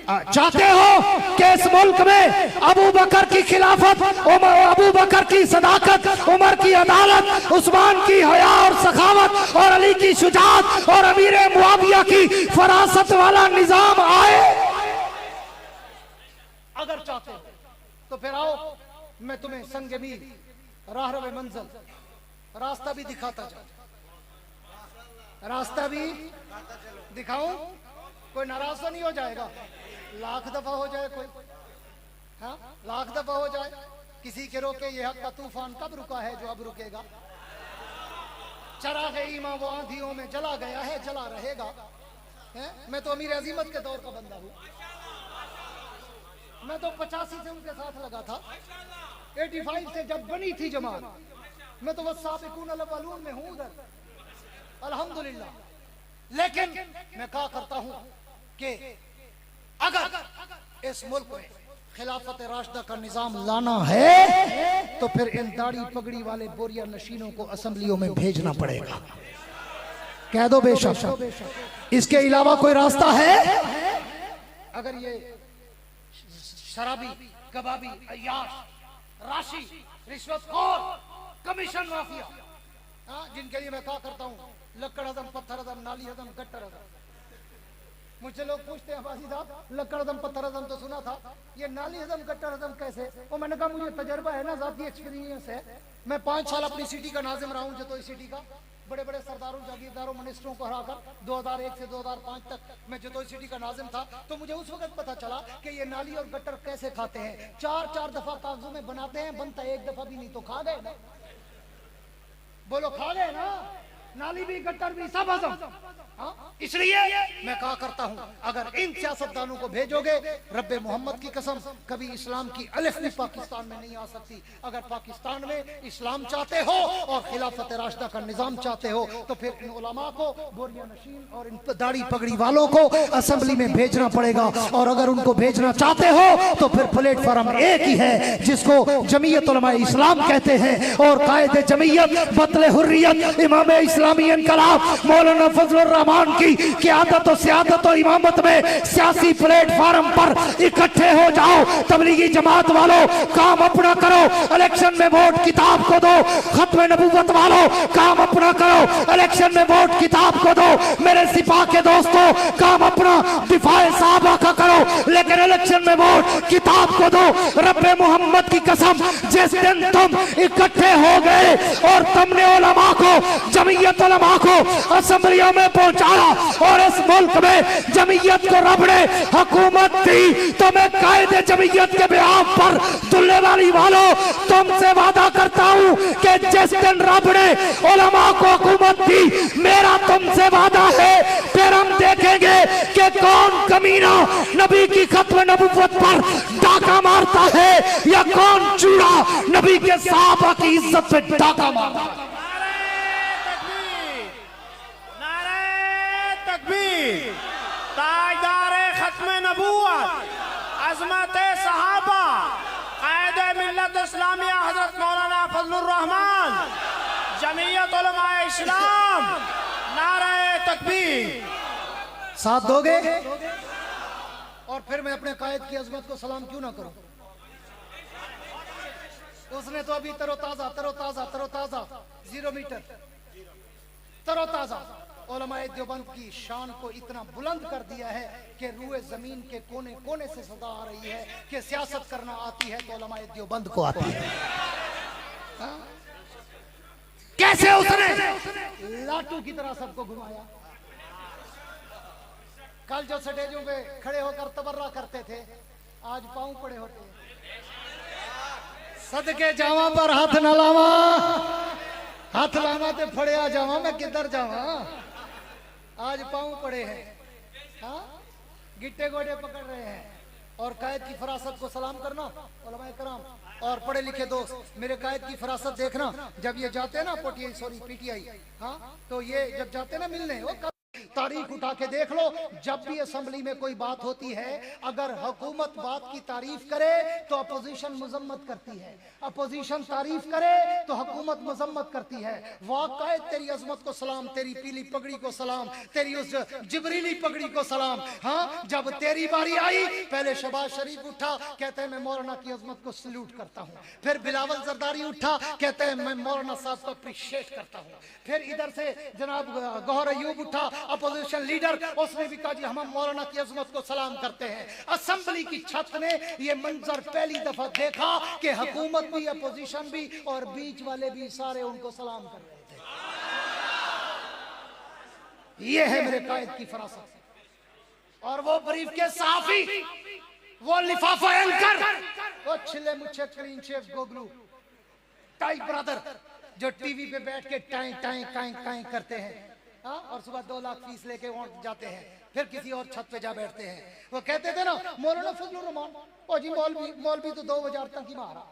चाहते हो कि इस मुल्क में अबू बकर की खिलाफत, अबू बकर की सदाकत, उमर की अदालत, उस्मान की हया और सखावत और अली की शुजाअत और अमीर मुआविया की फरासत वाला निजाम आए। अगर चाहते हो तो फिर आओ मैं तुम्हें संग मीर राह रवे मंजिल रास्ता भी दिखाता जाऊं, रास्ता भी दिखाऊं। कोई नाराज तो नहीं हो जाएगा? लाख दफा हो जाए कोई, हाँ लाख दफा हो जाए, किसी के रोके ये हक का तूफान कब रुका है जो अब रुकेगा। चराग़ ईमान वो आंधियों में जला गया है, जला रहेगा। है? मैं तो अमीर अजीमत के दौर का बंदा हूँ। मैं तो 85 से उनके साथ लगा था, 85 से जब बनी थी जमात, मैं तो बस साबिकून अल-अव्वलून में हूँ उधर, अल्हम्दुलिल्लाह। लेकिन मैं क्या करता हूँ कि अगर इस मुल्क में खिलाफत राशिदा का निजाम लाना है तो फिर इन दाढ़ी पगड़ी वाले बोरिया नशीनों को असेंबलियों में भेजना पड़ेगा। कह दो बेशक, इसके अलावा कोई रास्ता है? अगर ये शराबी, कबाबी, अय्याश, राशि, रिश्वतखोर, कमीशन माफिया, जिनके लिए मैं क्या करता हूँ, लक्कड़ हदम, पत्थर हदम, नाली हदम, गट्टर हदम। मुझसे लोग पूछते हैं बाजी साहब, लक्कड़ हदम पत्थर हदम तो सुना था, ये नाली हदम गट्टर हदम कैसे? और मैंने कहा मुझे तजर्बा है ना, ज़ाती एक्सपीरियंस है। मैं 5 साल अपनी सिटी का नाजिम रहा हूँ, जतोई सिटी का। बड़े बड़े सरदारों, जागीरदारों, मिनिस्टरों को हराकर 2001 से 2005 तक मैं जतोई सिटी का नाजिम था। तो मुझे उस वक्त पता चला कि ये नाली और गट्टर कैसे खाते हैं। 4-4 दफा कागजों में बनाते हैं, बनता एक दफा भी नहीं। तो खा गए ना, बोलो खा गए ना, नाली भी गट्टर भी सब हजम। इसलिए मैं कहा करता हूं, अगर इन सियासतदानों को भेजोगे, रब्बे मोहम्मद की कसम, कभी इस्लाम की अलिफ भी पाकिस्तान में नहीं आ सकती। अगर पाकिस्तान में इस्लाम चाहते हो और खिलाफत राशिदा का निजाम चाहते हो तो फिर इन उलमा को, बोरिया नशीन और इन दाढ़ी पगड़ी वालों को असेंबली में भेजना पड़ेगा। और अगर उनको भेजना चाहते हो तो फिर प्लेटफॉर्म एक ही है, जिसको जमीयत उलमा इस्लाम कहते हैं। और कायदे जमीयत, बतले हुर्रियत, इमाम इस्लामी इनकलाब मौलाना फजलुर रहमान की क़यादत और सियादत और इमामत में सियासी प्लेटफॉर्म पर इकट्ठे हो जाओ। तबलीगी जमात वालों, काम अपना करो, इलेक्शन में वोट किताब को दो। खत्म नबूवत वालों, काम अपना करो, इलेक्शन में वोट किताब को दो। मेरे सिपाह के दोस्तों, काम अपना दिफाए साहबा का करो, लेकिन इलेक्शन में वोट किताब को दो। रब्बे मोहम्मद की कसम, जिस दिन तुम इकट्ठे हो गए और तुमने उलमा को, जमीयत उलमा को असेंबलियों में पहुंचाया और इस मुल्क में जमीयत को रब ने हुकूमत दी, तो मैं कायदे जमीयत के बिहाफ पर दुल्ले वाली वालों तुमसे वादा करता हूं कि जिस दिन रब ने उलमा को हुकूमत दी, मेरा तुमसे वादा है, फिर हम देखेंगे कि कौन कमीना नबी की खत्म नबुव्वत पर डाका मारता है या कौन चूड़ा नबी के साहबा की इज्जत पे डाका मारता है। ताजदारे खत्म नबूवत, अज़मत सहाबा, कायदे मिल्लत इस्लामिया हजरत मौलाना फजलुर रहमान, जमीयत उलमाए इस्लाम, नारे तकबीर। साथ दोगे? और फिर मैं अपने कायद की अजमत को सलाम क्यों ना करूं? उसने तो अभी तरोताजा तरोताजा तरोताजा 0 मीटर तरोताजा उलमाए देवबंद की शान को इतना बुलंद कर दिया है कि रूए जमीन के कोने कोने से सदा आ रही है कि सियासत करना आती है तो उलमाए देवबंद को आती है। कैसे उसने लाटू की तरह सबको घुमाया। कल जो स्टेजों पे खड़े होकर तबर्रा करते थे, आज पांव पड़े होते हैं। सदके जावा पर हाथ न लावा, हाथ लावा ते फड़िया जावा, मैं किधर जावा। आज पांव पड़े हैं, हाँ गिट्टे गोटे पकड़ रहे हैं। और कायद की फरासत को सलाम करना उलमाए कराम और पढ़े लिखे दोस्त, मेरे कायद की फरासत देखना। जब ये जाते हैं ना पीटीआई, हाँ तो ये जब जाते हैं ना मिलने, वो तारीख उठा के देख लो, जब भी असेंबली में कोई बात होती है, अगर हुकूमत बात की तारीफ करे तो अपोजिशन मजम्मत करती है, अपोजिशन तारीफ करे तो हुकूमत मजम्मत करती है। वाक़ई तेरी अजमत को सलाम, तेरी पीली पगड़ी को सलाम, तेरी उस जिब्रीली पगड़ी को सलाम। हाँ जब तेरी बारी आई, पहले शहबाज शरीफ उठा, कहते हैं मैं मौलाना की अजमत को सल्यूट करता हूँ। फिर बिलावल जरदारी उठा, कहते हैं मैं मौलाना साहब को अप्रिशिएट करता हूँ। फिर इधर से जनाब गौहर अयूब उठा, अपोजिशन लीडर, उसने भी कहा जी हम मौलाना की अजमत को सलाम करते हैं। असेंबली की छत ने ये मंजर पहली दफा देखा कि हुकूमत भी, अपोजिशन भी और बीच वाले भी सारे उनको सलाम कर रहे थे। ये है मेरे कायद की फरासत। और वो ब्रीफ के सहाफी, वो लिफाफा एंकर, वो छिले मुच्छे क्लीन शेव गोगलू टाइप ब्रदर जो टीवी पे बैठ के टाई टाई काई काई करते हैं, हाँ और सुबह 2 लाख फीस लेके वोट जाते हैं, फिर किसी और छत पे जा बैठते हैं। वो कहते थे ना मौलाना फजलुर रहमान, ओ जी मौलवी तो 2000 तक ही मारा,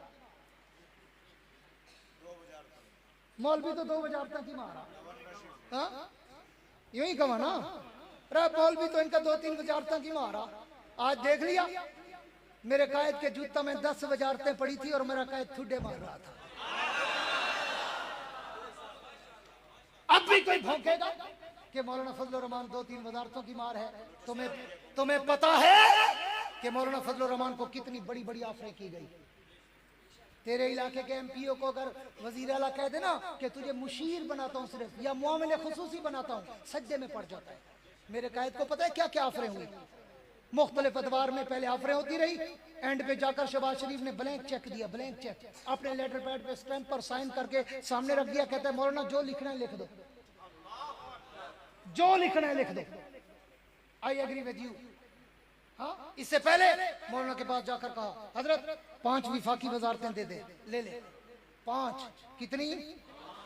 मौलवी तो 2000 तक ही मारा, हाँ यूं ही कहा ना, अरे मौलवी तो इनका 2-3 वजारतें की मारा। आज देख लिया, मेरे कायद के जूता में 10 वजारतें पड़ी थी और मेरा कायद ठुड्डे मार रहा था। अब भी कोई भौंकेगा कि मौलाना फजलुर रहमान 2-3 वजारतों की मार है। तुम्हें पता है कि मौलाना फजलुर रहमान को कितनी बड़ी बड़ी ऑफरें की गई। तेरे इलाके के एमपीओ को अगर वजीर आला कह देना कि तुझे मुशीर बनाता हूँ सिर्फ, या मुआमिले खुसूसी बनाता हूँ, सज्जे में पड़ जाता है। मेरे कायद को पता है क्या क्या ऑफरें हुई। मुख्तलिफ अदवार में पहले ऑफरें होती रही, एंड पे जाकर शहबाज शरीफ ने ब्लैंक चेक दिया, ब्लैंक चेक अपने लेटर पैड पे स्टैंप पर साइन करके सामने रख दिया। कहता है मौलाना जो लिखना है लिख दो, जो लिखना है लिख दो, आई एग्री विद यू। हाँ इससे पहले मौलाना के पास जाकर कहा हजरत 5 विफाकी वजारतें दे दे, ले ले 5, कितनी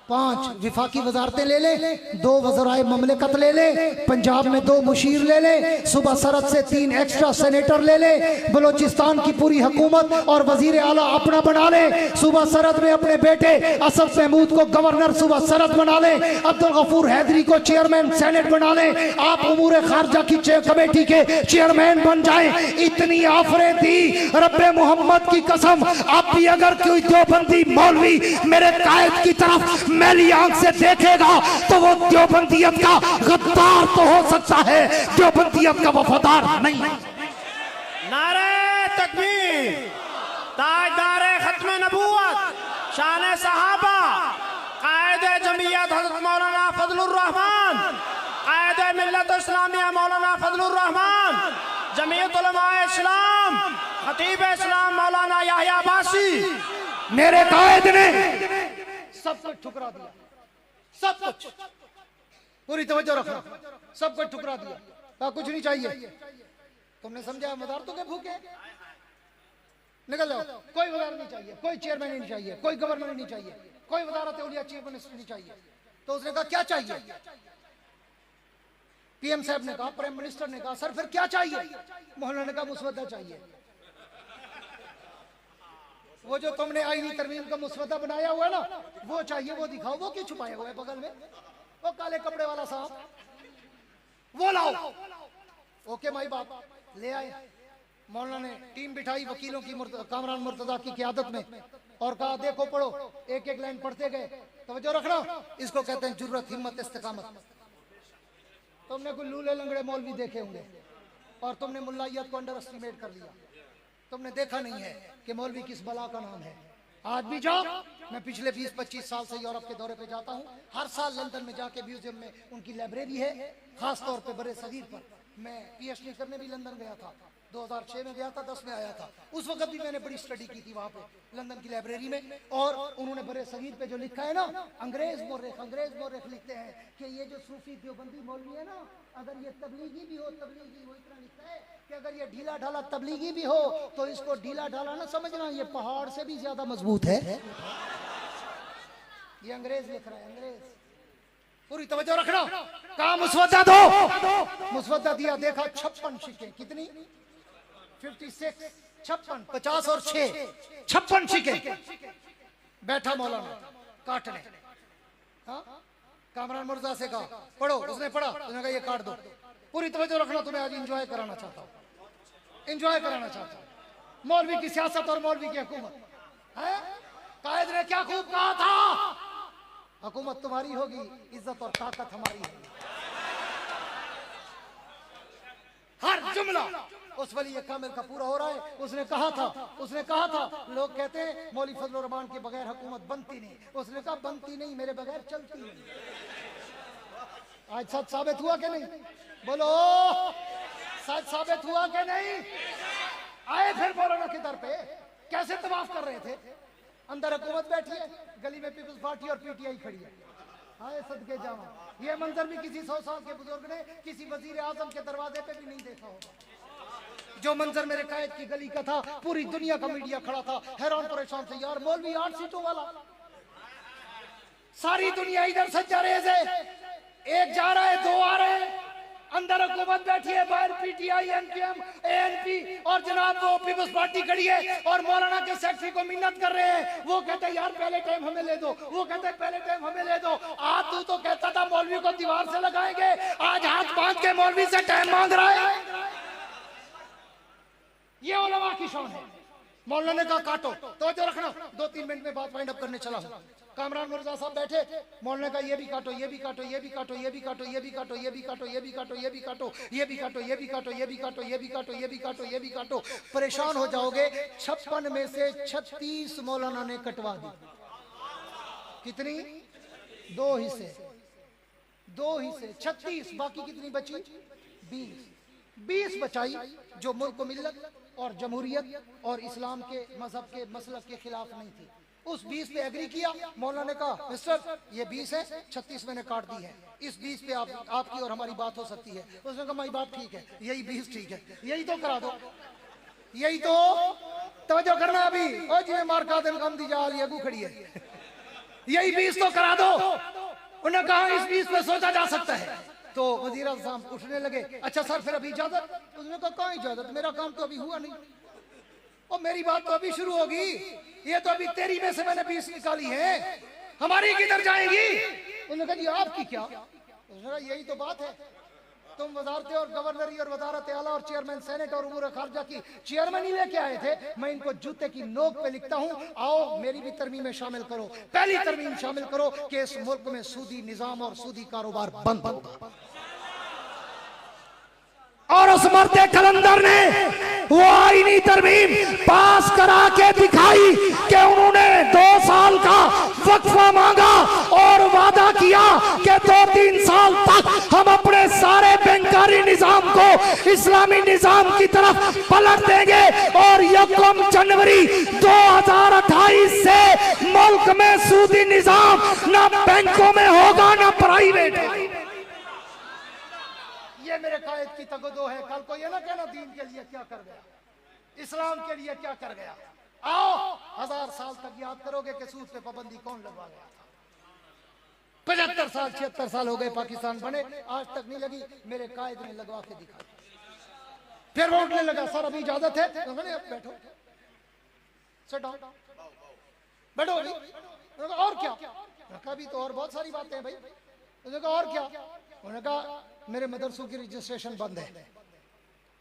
5 विफाकी वजारतें ले ले, 2 वज़राए ममलिकत ले ले, पंजाब में 2 मुशीर ले ले, सुबह सरहद से 3 एक्स्ट्रा सेनेटर ले ले, बलोचिस्तान की पूरी हुकूमत और वजीर आला अपना बना ले, सुबह सरहद में अपने बेटे असफ महमूद को गवर्नर सुबह सरहद बना ले, अब्दुल गफूर हैदरी को चेयरमैन सेनेट बना ले, आप उमूर खारजा की कमेटी के चेयरमैन बन जाए। इतनी ऑफरें दी, रब्बे मोहम्मद की कसम, अब भी अगर कोई देवबंदी मौलवी मेरे कायद की तरफ मैली आंख से देखेगा तो वो देवबंदियत का गद्दार तो हो सकता है, देवबंदियत का वफादार नहीं। नारे तकबीर, ताजदारे खत्मे नबूवत, शान सहाबा, कायदे जमीयत हज़रत मौलाना फजलुर रहमान, कायदे मिल्लत इस्लामिया मौलाना फजलुर रहमान, जमीयत उलमाए इस्लाम, खतीब इस्लाम मौलाना याह्या अब्बासी। मेरे कायद ने सब कुछ ठुकरा दिया, सब कुछ, पूरी तवज्जो रखना, सब कुछ ठुकरा दिया, कहा कुछ नहीं चाहिए। तुमने समझा वजारतों के भूखे, निकल जाओ, कोई वजारत नहीं चाहिए, कोई चेयरमैन नहीं चाहिए, कोई गवर्नर नहीं चाहिए, कोई वजारत औलिया चीफ मिनिस्टर नहीं चाहिए। तो उसने कहा क्या चाहिए? पीएम साहब ने कहा, प्राइम मिनिस्टर ने कहा सर फिर क्या चाहिए? मौलाना ने कहा मुसवदा चाहिए। वो जो तुमने आईनी तरमीम का मुसवदा बनाया हुआ है ना, वो चाहिए, वो दिखाओ। वो क्यों छुपाया हुआ है बगल में? वो काले कपड़े वाला साहब, वो लाओ। ओके माई बाप, ले आए। मौलाना ने टीम बिठाई वकीलों की, कामरान मुर्तजा की क़यादत में, और कहा देखो पढ़ो, एक एक लाइन पढ़ते गए। तवज्जो रखना, इसको कहते हैं जुर्रत, हिम्मत, इस्तिकामत। तुमने कोई लूले लंगड़े मौलवी देखे होंगे और तुमने मुल्लायत को अंडर एस्टिमेट कर लिया। तुमने देखा नहीं है कि मौलवी किस बला का नाम है। आज भी जाओ, मैं पिछले 20-25 साल से यूरोप के दौरे पे जाता हूँ। हर साल लंदन में जाके म्यूजियम में उनकी लाइब्रेरी है, खास तौर पे बड़े सगीर पर। मैं पीएचडी करने भी लंदन गया था, 2006 में गया था, 10 में आया था। उस वक्त भी मैंने बड़ी स्टडी की थी वहाँ पे लंदन की लाइब्रेरी में। और उन्होंने बड़े सगीर पे जो लिखा है ना, अंग्रेज मोर्रिख लिखते हैं कि ये जो सूफी देवबंदी मौलवी है ना, अगर ये तबलीगी भी हो, तबलीगी वो इतना लिखता है कि अगर ये ढीला ढाला तबलीगी भी हो तो इसको ढीला ढाला ना समझना, ये पहाड़ से भी ज्यादा मजबूत है। ये अंग्रेज लिख रहा है, अंग्रेज। पूरी तवज्जो रखना। कहा मुसवदा दो, मुसवदा दिया, देखा 56 शिके, कितनी 56, 56, 50 और 6, 56 शिके। बैठा मौलाना काटने, हाँ कामरान मुर्जा से कहा पढ़ो, उसने पढ़ा, उसने कहा ये काट दो। पूरी तवज्जो रखना, तुम्हें आज एंजॉय कराना चाहता हूँ, एंजॉय कराना चाहता हूँ। मौलवी की सियासत और मौलवी की हुकूमत है। कायद ने क्या खूब कहा था, हुकूमत तुम्हारी होगी, इज्जत और ताकत हमारी होगी। हर जुमला उस वली कामिल का पूरा हो रहा है। उसने कहा था, लोग कहते हैं मौलवी फजलुर रहमान के बगैर हुकूमत बनती नहीं। उसने कहा बनती नहीं, मेरे बगैर चलती नहीं। आज सच साबित हुआ कि नहीं? बोलो, सच साबित हुआ कि नहीं? आए फिर मौलाना के दर पे, कैसे तवाफ कर रहे थे, अंदर हुकूमत बैठी है, गली में पीपल्स पार्टी और पीटीआई खड़ी है। हाय सदके जावा, ये मंजर भी किसी 100 साल के बुजुर्ग ने किसी वजीर आजम के दरवाजे पे भी नहीं देखा होगा। जो मंजर मेरे कायद की गली का था, पूरी दुनिया का मीडिया खड़ा था, हैरान परेशान से, यार मौलवी 8 सीटों वाला। सारी दुनिया इधर सज्जा रेज है, एक जा रहा है, 2 आ रहे हैं, अंदर हुकूमत बैठी है, बाहर पीटीआई, एनपीएम, एएनपी और जनाब वो पीपल्स पार्टी खड़ी है, और मौलाना के सेक्रेटरी को मिन्नत कर रहे हैं। वो कहते हैं यार पहले टाइम हमें ले दो, वो कहते हैं पहले टाइम हमें ले दो। आज तू तो कहता था मौलवी को दीवार से लगाएंगे, आज हाथ बांध के मौलवी से टाइम मांग रहा है। ये उलमा की शान है। मौलाना ने कहा काटो, तो जो रखना, 2-3 मिनट में बात वाइंड अप करने चला हूं। कामरान मुर्जा साहब बैठे, मौलाना का ये भी काटो, ये भी काटो, ये भी काटो, ये भी काटो, ये भी काटो, ये भी काटो, ये भी काटो, ये भी काटो, ये भी काटो, ये भी काटो, ये भी काटो, ये भी काटो, ये भी काटो, ये भी काटो। परेशान हो जाओगे। 56 में से 36 मौलाना ने कटवा दी। कितनी? 2 हिस्से, 2 हिस्से, 36, बाकी कितनी बची? 20 बचाई, जो मुल्क को मिल्लत और जमहूरियत और इस्लाम के मजहब के मसलक के खिलाफ नहीं थी। उस 20 पे एग्री किया। मौलाना ने कहा मिस्टर ये 20 है, 36 मैंने काट दी है, इस 20 पे आपकी और हमारी बात हो सकती है। उसने कहा मेरी बात ठीक है, यही 20 ठीक है, यही तो करा दो, यही तो। तवज्जो करना, अभी ओ जी मार का दिन कम दी जा ये अगू खड़ी है, यही 20 तो करा दो। उन्होंने कहा इस 20 पे सोचा जा सकता है। तो वजीर आज़म साहब उठने लगे, अच्छा सर फिर अभी इजाजत? उसने कहा कहाँ इजाजत, मेरा काम तो अभी हुआ नहीं, और मेरी बात तो अभी शुरू होगी, ये तो अभी तेरी में से मैंने 20 निकाली है, हमारी किधर जाएंगी? उन्होंने कहा जी आपकी क्या? उसने कहा यही तो बात है, तुम वजारतें और गवर्नरी और वजारत आला और चेयरमैन सेनेट और उमूर खारजा की चेयरमैन ही लेके आए थे, मैं इनको जूते की नोक पे लिखता हूँ, आओ मेरी भी तरमीम में शामिल करो। पहली तरमीम शामिल करो कि इस मुल्क में सूदी निजाम और सूदी कारोबार बंद होगा। और उस मर्दे कलंदर ने वो आईनी तरमीम पास करा के दिखाई कि उन्होंने 2 साल का वक्फा मांगा और वादा किया कि 2-3 साल तक हम अपने सारे बैंकारी निजाम को इस्लामी निजाम की तरफ पलट देंगे, और 1 जनवरी 2028 से मुल्क में सूदी निजाम ना बैंकों में होगा ना प्राइवेट। ये मेरे कायद की तगदो है। कल को ये ना कहना दीन के लिए क्या कर गया, इस्लाम के लिए क्या कर गया। आओ 1000 साल तक याद करोगे कि सूद पे पाबंदी कौन लगवा गया था। 75 साल 76 साल हो गए पाकिस्तान बने, आज तक नहीं लगी। मेरे कायद ने लगवा के दिखाई। फिर वो उठने लगा, सर अभी इजाजत है? तो मैंने अब बैठो, सिट डाउन, बैठो अभी। और क्या? अभी तो और बहुत सारी बातें हैं भाई। उन्होंने कहा और क्या? उन्होंने कहा मेरे मदरसों की रजिस्ट्रेशन बंद है,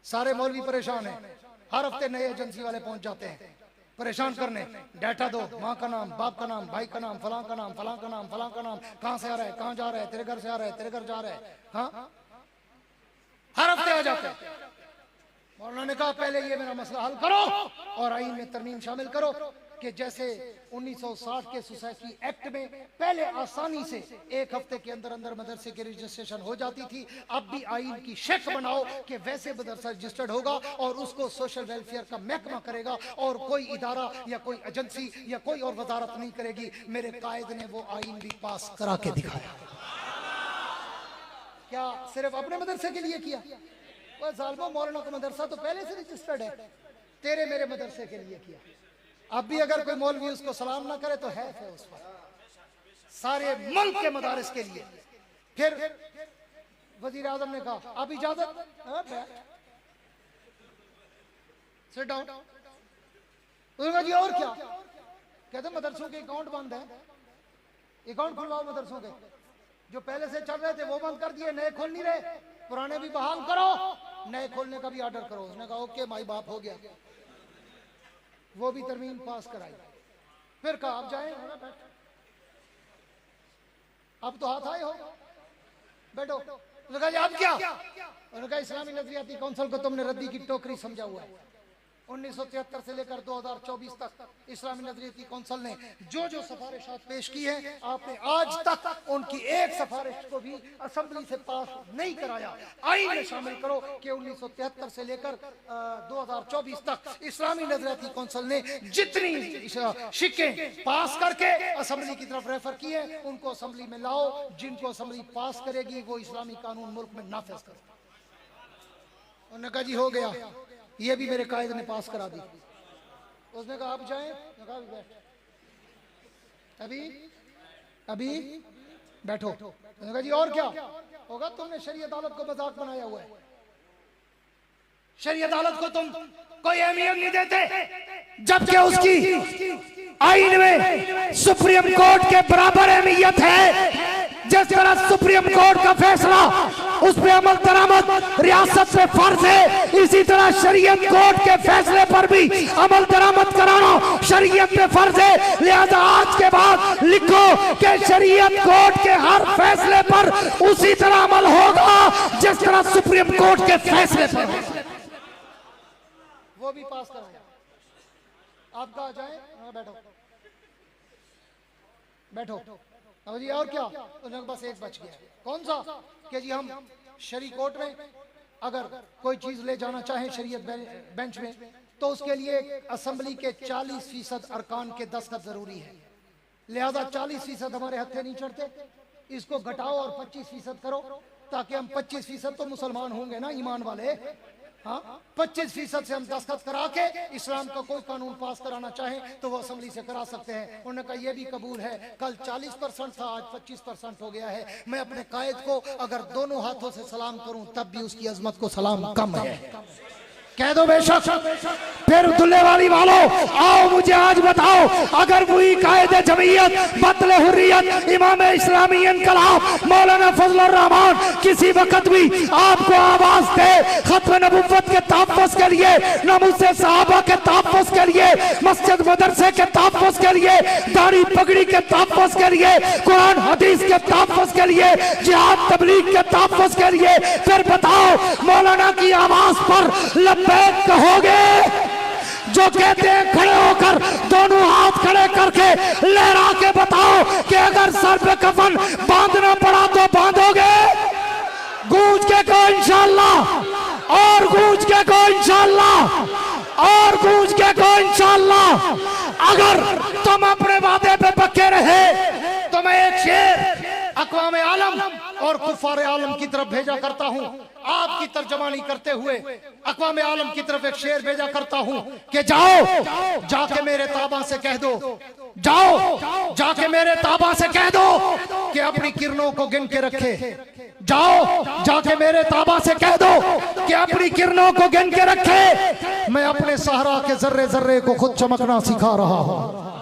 सारे मौलवी परेशान हैं, हर हफ्ते नए एजेंसी वाले पहुंच जाते हैं परेशान करने, डाटा दो, माँ का नाम, बाप का नाम, भाई का नाम, फलां का नाम, फलां का नाम, फलां का नाम, कहाँ से आ रहा है, कहाँ जा रहा है, तेरे घर से आ रहा है, तेरे घर जा रहा है, हाँ हर हफ्ते आ जाते हैं। मौलाना ने कहा पहले ये मेरा मसला हल करो और आईन में तरमीम शामिल करो कि जैसे 1960 के सोसाइटी एक्ट में पहले आसानी से 1 हफ्ते के अंदर अंदर मदरसे की रजिस्ट्रेशन हो जाती थी, अब भी आईन की शेक बनाओ कि वैसे मदरसा रजिस्टर्ड होगा और उसको सोशल वेलफेयर का महकमा करेगा और कोई इदारा या कोई एजेंसी या कोई और वजारत नहीं करेगी। मेरे कायद ने वो आईन भी पास करा के दिखाया। क्या सिर्फ अपने मदरसे के लिए किया? वो जालिमो, मौलाना का मदरसा तो पहले से रजिस्टर्ड है, तेरे मेरे मदरसे के लिए किया। अब भी अगर कोई मौलवी उसको सलाम ना करे तो है उस पर। सारे मुल्क के मदारिस के लिए फिर वजीर आजम ने कहा आप इजाजत, सिट डाउन। उसने कहा जी और क्या? कहते मदरसों के अकाउंट बंद है, अकाउंट खुलवाओ मदरसों के, जो पहले से चल रहे थे वो बंद कर दिए, नए खोल नहीं रहे, पुराने भी बहाल करो, नए खोलने का भी ऑर्डर करो। उसने कहा ओके माई बाप, हो गया। वो भी तरमीम पास कराई। फिर कहा आप जाए, अब तो हाथ आए हो, बैठो। उसने कहा अब क्या? उन्होंने कहा इस्लामी नजरियाती काउंसिल को तुमने रद्दी की टोकरी समझा हुआ है। 1973 से लेकर 2024 तक इस्लामी नजरियाती काउंसिल ने जो जो सिफारिशात पेश की है, आपने आज तक उनकी एक सिफारिश को भी असेंबली से पास नहीं कराया। आईन में शामिल करो कि 1973 से लेकर 2024 तक इस्लामी नजरियाती काउंसिल ने जितनी शिकें पास करके असेंबली की तरफ रेफर की है, उनको असेंबली में लाओ। जिनको असेंबली पास करेगी वो इस्लामी कानून मुल्क में नाफिज कर। उन्होंने कहा जी हो गया, ये भी मेरे कायद ने पास करा दी। उसने कहा आप जाएं, अभी अभी बैठो। उसने कहा जी और क्या होगा? तुमने शरीयत अदालत को मजाक बनाया हुआ है, शरीयत अदालत को तुम कोई अहमियत नहीं देते, जबकि उसकी आईन में सुप्रीम कोर्ट के बराबर अहमियत है। जिस तरह सुप्रीम कोर्ट का फैसला उस पे अमल दरामद रियासत पे फर्ज है, इसी तरह शरीयत कोर्ट के फैसले पर भी अमल दरामद कराना शरीयत पे फर्ज है। लिहाजा आज के बाद लिखो कि शरीयत कोर्ट के हर फैसले पर उसी तरह अमल होगा जिस तरह सुप्रीम कोर्ट के फैसले पर। वो भी पास कराया। आप कहा जाए, बैठो बैठो। अब जी और क्या? उन्होंने बस एक बच गया। कौन सा? कि जी हम शरी कोर्ट में अगर कोई चीज ले जाना चाहें शरीयत बेंच में, तो उसके लिए असेंबली के 40% अरकान के दस्तखत जरूरी है। लिहाजा 40% हमारे हत्थे नहीं चढ़ते, इसको घटाओ और 25% करो, ताकि हम 25% तो मुसलमान होंगे ना, ईमान वाले। हाँ, 25% से हम दस्तखत करा के इस्लाम का कोई कानून पास कराना चाहें तो वो असेंबली से करा सकते हैं। उन्होंने कहा ये भी कबूल है। कल 40% था, आज 25% हो गया है। मैं अपने कायद को अगर दोनों हाथों से सलाम करूं तब भी उसकी अजमत को सलाम कम है। कह दो बेशक। फिर दुल्ले वाली वालों, आओ मुझे आज बताओ, अगर वही कायदे जमीयत बतले हुर्रियत इमाम इस्लामी इनकलाब मौलाना फजलुर रहमान किसी वक्त भी आपको आवाज दे खत्म नबुव्वत के तहफ़्फ़ुज़ के लिए, नमूसे सहाबा के तहफ़्फ़ुज़ के लिए, मस्जिद मदरसे के तहफ़्फ़ुज़ के लिए, दाढ़ी पगड़ी के तहफ़्फ़ुज़ के लिए, कुरान हदीस के तहफ़्फ़ुज़ के लिए, जिहाद तबलीग के तहफ़्फ़ुज़ के लिए, फिर बताओ मौलाना की आवाज पर लब्बैक कहोगे? जो कहते हैं खड़े होकर दोनों हाथ खड़े करके लहरा के बताओ कि अगर सर पे कफन बांधना पड़ा तो बांधोगे? गूंज के को इंशाअल्लाह, और गूंज के को इंशाअल्लाह, और गूंज के को इंशाअल्लाह। अगर तुम अपने वादे पे पक्के रहे तो मैं एक शेर अक़वाम आलम और कुफ़ार आलम की तरफ भेजा करता हूँ। आपकी तर्जमानी करते हुए अक़वाम आलम की तरफ एक शेर भेजा करता हूँ कि जाओ जाके मेरे ताबा से कह दो, जाओ जाके मेरे ताबा से कह दो कि अपनी किरणों को गिन के रखे। जाओ जाके मेरे ताबा से कह दो कि अपनी किरणों को गिन के रखे। मैं अपने सहरा के जर्रे जर्रे को खुद चमकना सिखा रहा हूँ।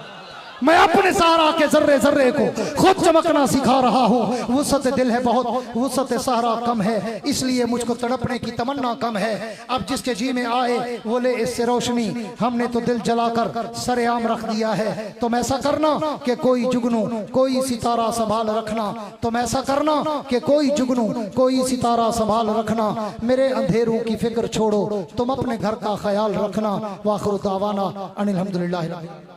मैं अपने सहरा के जर्रे जर्रे को खुद चमकना सिखा रहा हूँ। वुसअत दिल है बहुत, वुसअत सहरा कम है, इसलिए मुझको तड़पने की तमन्ना कम है। अब जिसके जी में आए वो ले इससे रोशनी, हमने तो दिल जलाकर सरेआम रख दिया है। तुम ऐसा करना कि कोई जुगनू कोई सितारा संभाल रखना, तुम ऐसा करना कि कोई जुगनू कोई सितारा संभाल रखना। मेरे अंधेरों की फिक्र छोड़ो, तुम अपने घर का ख्याल रखना। वाखिर दावाना अनिल हम्दुलिल्लाह।